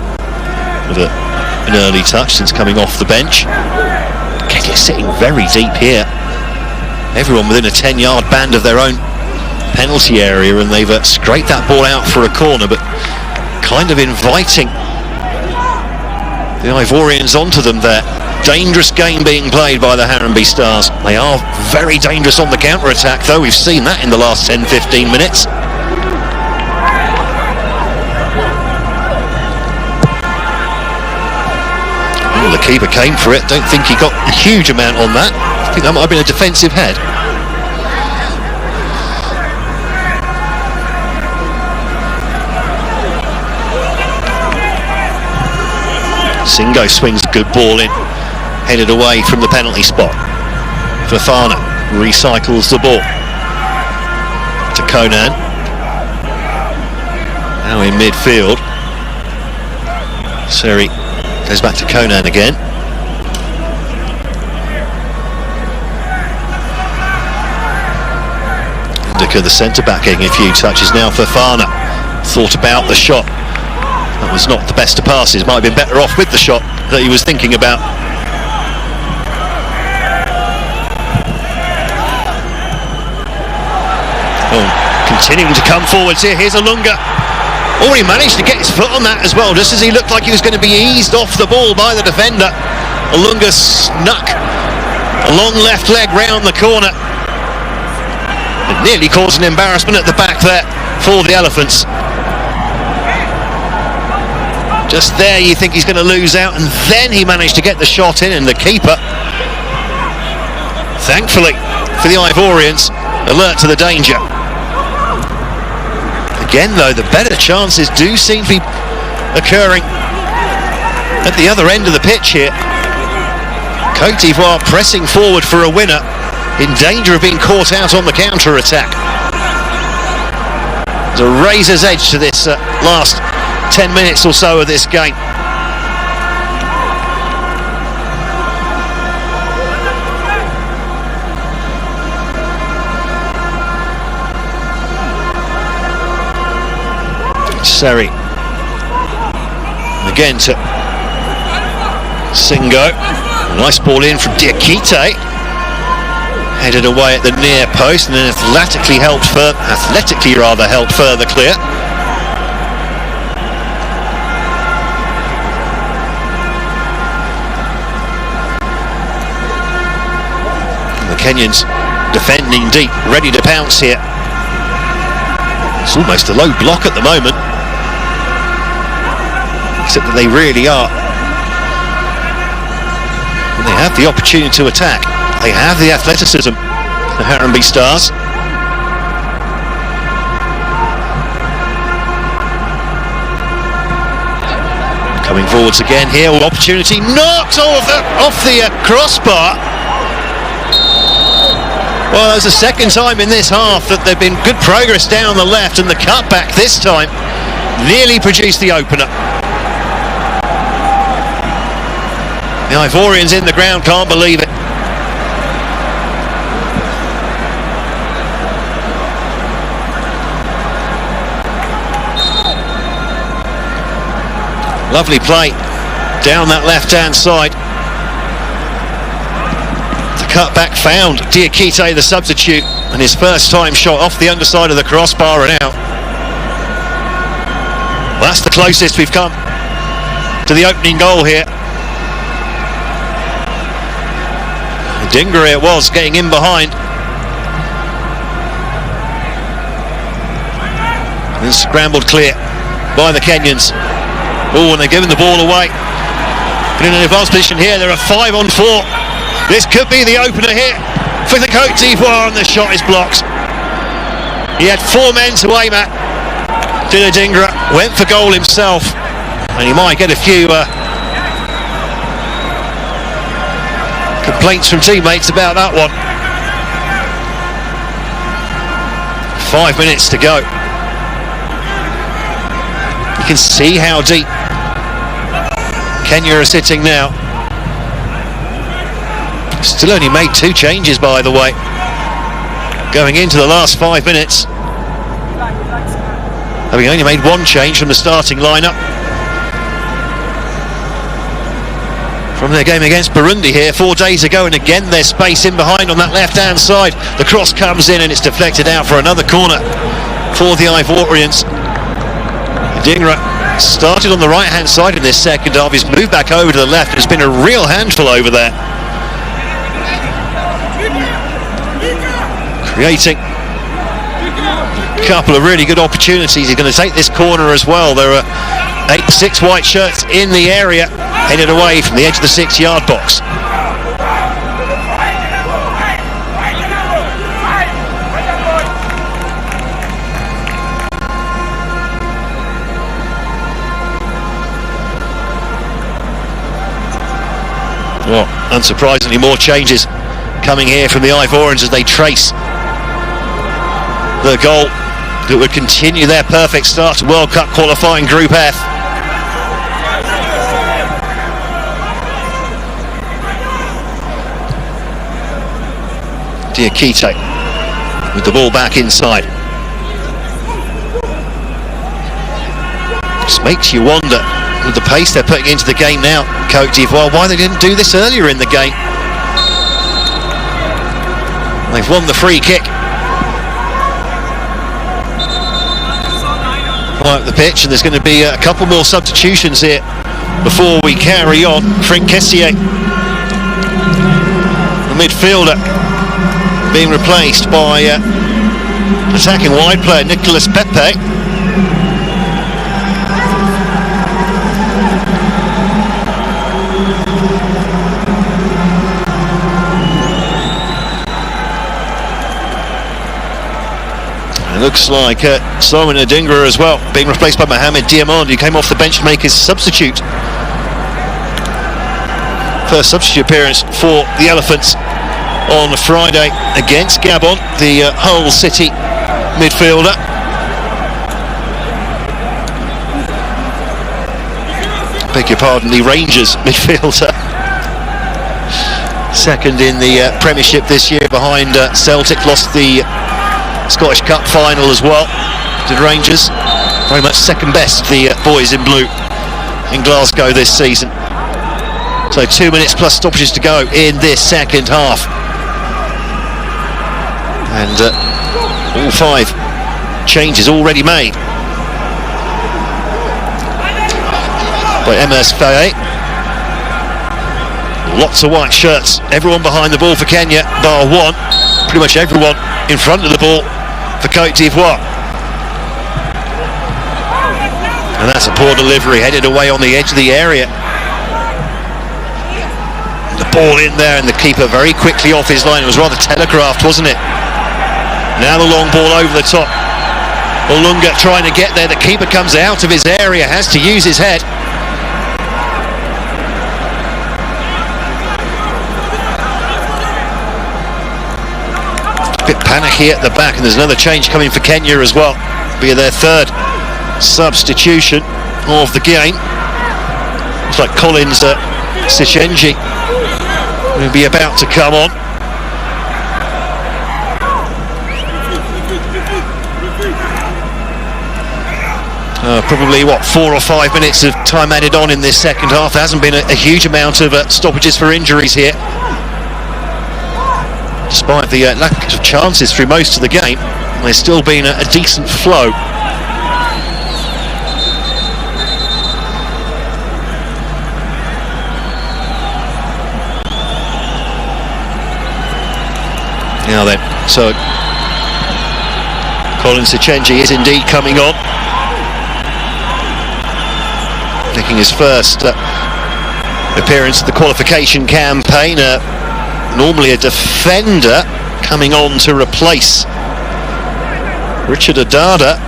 with an early touch since coming off the bench. Kenya sitting very deep here. Everyone within a 10-yard band of their own penalty area, and they've scraped that ball out for a corner, but kind of inviting the Ivorians onto them there. Dangerous game being played by the Harambee Stars. They are very dangerous on the counter-attack, though. We've seen that in the last 10-15 minutes. Oh, the keeper came for it. Don't think he got a huge amount on that. I think that might have been a defensive head. Singo swings a good ball in, headed away from the penalty spot. Fofana recycles the ball to Conan. Now in midfield. Seri goes back to Conan again. Indica, the centre-back, getting a few touches now. Fofana thought about the shot. That was not the best of passes. Might have been better off with the shot that he was thinking about. Oh, continuing to come forwards here. Here's Odinga. Already managed to get his foot on that as well, just as he looked like he was going to be eased off the ball by the defender. Odinga snuck a long left leg round the corner. It nearly caused an embarrassment at the back there for the Elephants. Just there you think he's going to lose out, and then he managed to get the shot in, and the keeper, thankfully for the Ivorians, alert to the danger. Again though, the better chances do seem to be occurring at the other end of the pitch here. Côte d'Ivoire pressing forward for a winner, in danger of being caught out on the counter-attack. There's a razor's edge to this last 10 minutes or so of this game. Seri again to Singo. Nice ball in from Diakite, headed away at the near post, and then athletically helped further clear. The Kenyans defending deep, ready to pounce here. It's almost a low block at the moment, except that they really are. And they have the opportunity to attack. They have the athleticism, the Harambee Stars. Coming forwards again here, opportunity knocked off the crossbar. Well, that's the second time in this half that there've been good progress down the left, and the cutback this time nearly produced the opener. The Ivorians in the ground can't believe it. Lovely play down that left-hand side. The cutback found Diakite, the substitute, and his first time shot off the underside of the crossbar and out. Well, that's the closest we've come to the opening goal here. Odinga it was, getting in behind. And scrambled clear by the Kenyans. Oh, and they're giving the ball away. But in an advanced position here, there are 5 on 4. This could be the opener here for the Côte d'Ivoire, and the shot is blocked. He had 4 men to aim at. Odinga went for goal himself, and he might get a few complaints from teammates about that one. 5 minutes to go. You can see how deep Kenya are sitting now. Still only made 2 changes, by the way, going into the last 5 minutes, having only made 1 change from the starting lineup from their game against Burundi here 4 days ago. And again there's space in behind on that left hand side. The cross comes in and it's deflected out for another corner for the Ivorians. Odinga started on the right hand side in this second half. He's moved back over to the left. It's been a real handful over there, creating a couple of really good opportunities. He's going to take this corner as well. There are 6 white shirts in the area, headed away from the edge of the 6-yard box. Well, unsurprisingly, more changes coming here from the Ivorians as they trace the goal that would continue their perfect start to World Cup qualifying Group F. Diakite with the ball back inside. Just makes you wonder, with the pace they're putting into the game now, Côte d'Ivoire, why they didn't do this earlier in the game. They've won the free kick. Right up the pitch, and there's going to be a couple more substitutions here before we carry on. Frank Kessié, the midfielder, being replaced by attacking wide player Nicolas Pepe. It looks like Simon Odinga as well, being replaced by Mohamed Diamond, who came off the bench to make his substitute. First substitute appearance for the Elephants on Friday against Gabon, the Hull City midfielder. Beg your pardon, the Rangers midfielder. Second in the Premiership this year behind Celtic, lost the Scottish Cup final as well, did Rangers. Very much second best, the boys in blue in Glasgow this season. So 2 minutes plus stoppages to go in this second half. And all 5 changes already made by MS Faye. Lots of white shirts, everyone behind the ball for Kenya, bar 1. Pretty much everyone in front of the ball for Côte d'Ivoire. And that's a poor delivery, headed away on the edge of the area. The ball in there, and the keeper very quickly off his line. It was rather telegraphed, wasn't it? Now the long ball over the top. Odinga trying to get there. The keeper comes out of his area, has to use his head. Bit panicky at the back, and there's another change coming for Kenya as well. Be their 3rd substitution of the game. Looks like Collins Sichenji will be about to come on. Probably 4 or 5 minutes of time added on in this second half. There hasn't been a huge amount of stoppages for injuries here, despite the lack of chances through most of the game. There's still been a decent flow. Now then, so Colin Sichenji is indeed coming on, making his first appearance of the qualification campaign. normally a defender coming on to replace Richard Adada,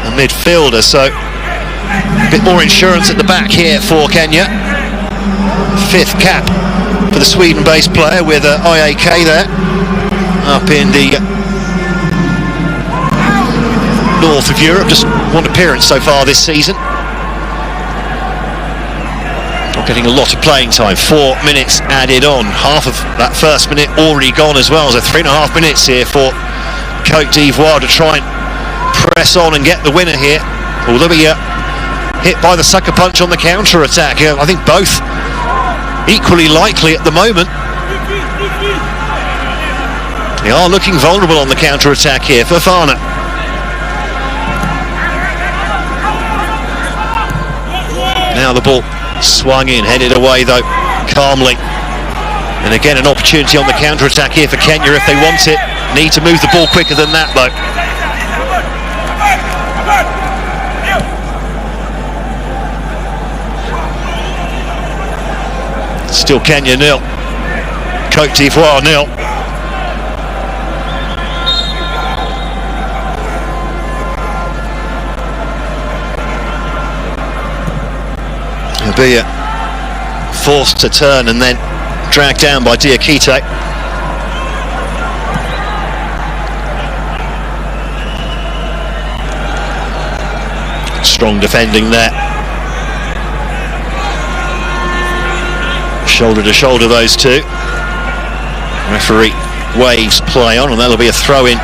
a midfielder, so a bit more insurance at the back here for Kenya. 5th cap for the Sweden-based player with IAK there, up in the north of Europe. Just one appearance so far this season. Not getting a lot of playing time. 4 minutes added on. Half of that first minute already gone as well. So 3.5 minutes here for Côte d'Ivoire to try and press on and get the winner here. Although he hit by the sucker punch on the counter-attack. I think both equally likely at the moment. They are looking vulnerable on the counter-attack here for Fana. Now the ball swung in, headed away though, calmly. And again an opportunity on the counter-attack here for Kenya if they want it. Need to move the ball quicker than that though. Still Kenya 0, Côte d'Ivoire 0. He'll be forced to turn and then dragged down by Diakite. Strong defending there. Shoulder to shoulder those two. Referee waves play on, and that'll be a throw-in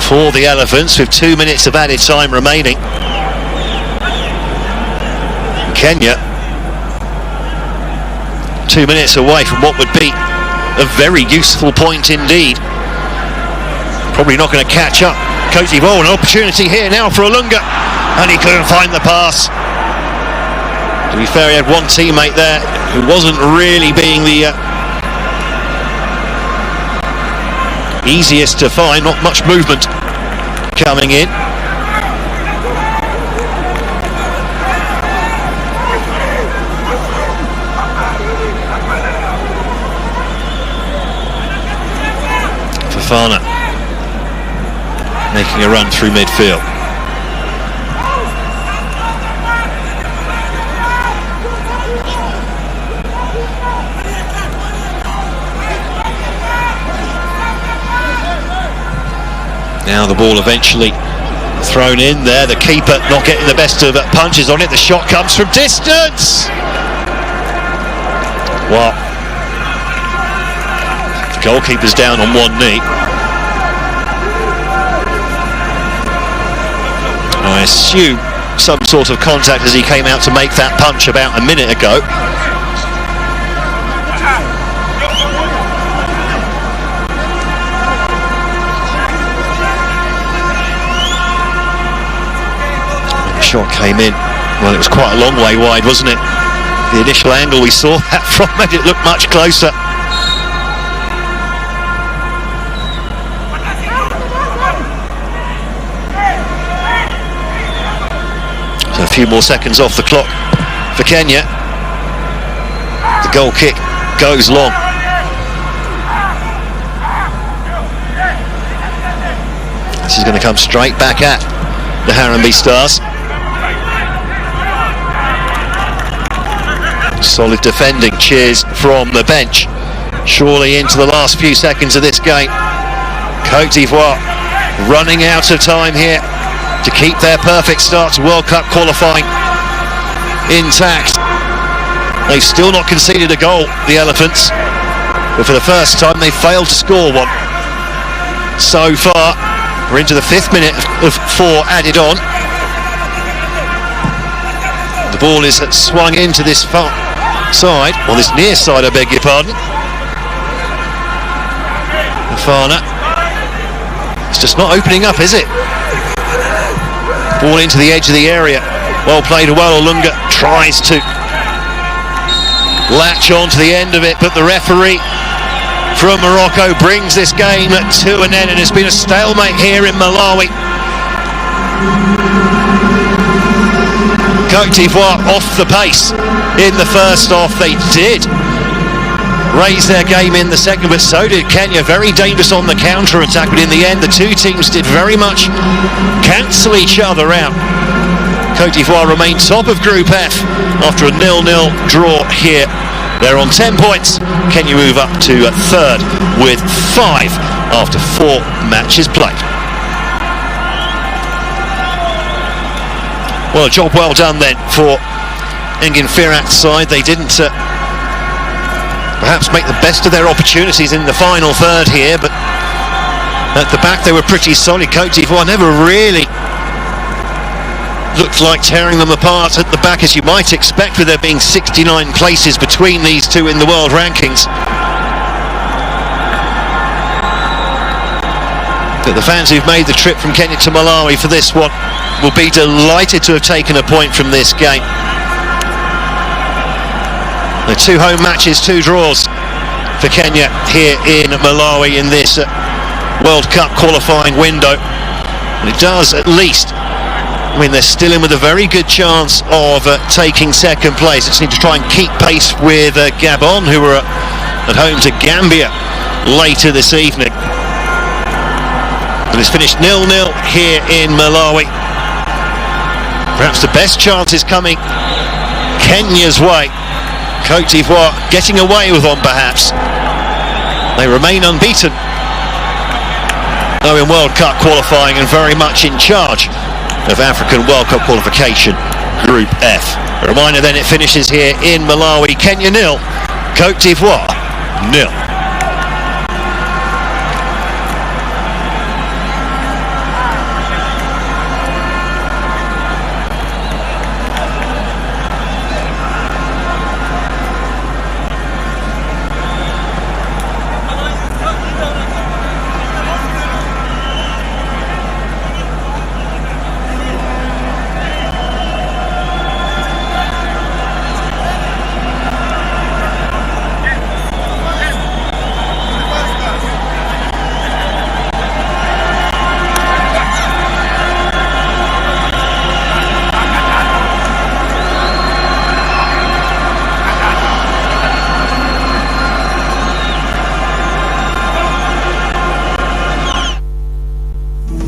for the Elephants with 2 minutes of added time remaining. Kenya 2 minutes away from what would be a very useful point indeed. Probably not going to catch up. Côte d'Ivoire, an opportunity here now for Odinga, and he couldn't find the pass. To be fair, he had one teammate there who wasn't really being the easiest to find. Not much movement coming in. Fofana making a run through midfield. Now the ball eventually thrown in there. The keeper not getting the best of punches on it. The shot comes from distance. Well, the goalkeeper's down on one knee. I assume some sort of contact as he came out to make that punch about a minute ago. Shot came in, well, it was quite a long way wide, wasn't it? The initial angle we saw that from made it look much closer. So a few more seconds off the clock for Kenya. The goal kick goes long. This is going to come straight back at the Harambee Stars. Solid defending, cheers from the bench. Surely into the last few seconds of this game. Côte d'Ivoire running out of time here to keep their perfect start to World Cup qualifying intact. They've still not conceded a goal, the Elephants, but for the first time they failed to score one. So far, we're into the 5th minute of 4 added on. The ball is swung into this far side, or this near side, I beg your pardon. Fofana. It's just not opening up, is it? Ball into the edge of the area. Well played, well. Odinga tries to latch on to the end of it, but the referee from Morocco brings this game to an end, and it's been a stalemate here in Malawi. Côte d'Ivoire off the pace in the first half. They did raised their game in the second, but so did Kenya. Very dangerous on the counter-attack, but in the end the two teams did very much cancel each other out. Côte d'Ivoire remain top of Group F after a 0-0 draw here. They're on 10 points. Kenya move up to third with 5 after 4 matches played. Well, a job well done then for Engin Firat's side. They didn't perhaps make the best of their opportunities in the final third here, but at the back they were pretty solid. Côte d'Ivoire never really looked like tearing them apart at the back, as you might expect, with there being 69 places between these two in the world rankings. But the fans who've made the trip from Kenya to Malawi for this one will be delighted to have taken a point from this game. The 2 home matches, 2 draws for Kenya here in Malawi in this World Cup qualifying window. And it does at least, I mean, they're still in with a very good chance of taking second place. They just need to try and keep pace with Gabon, who are at home to Gambia later this evening. But it's finished 0-0 here in Malawi. Perhaps the best chance is coming Kenya's way. Côte d'Ivoire getting away with one, perhaps. They remain unbeaten, though in World Cup qualifying, and very much in charge of African World Cup qualification Group F. A reminder then, it finishes here in Malawi. Kenya 0, Côte d'Ivoire 0.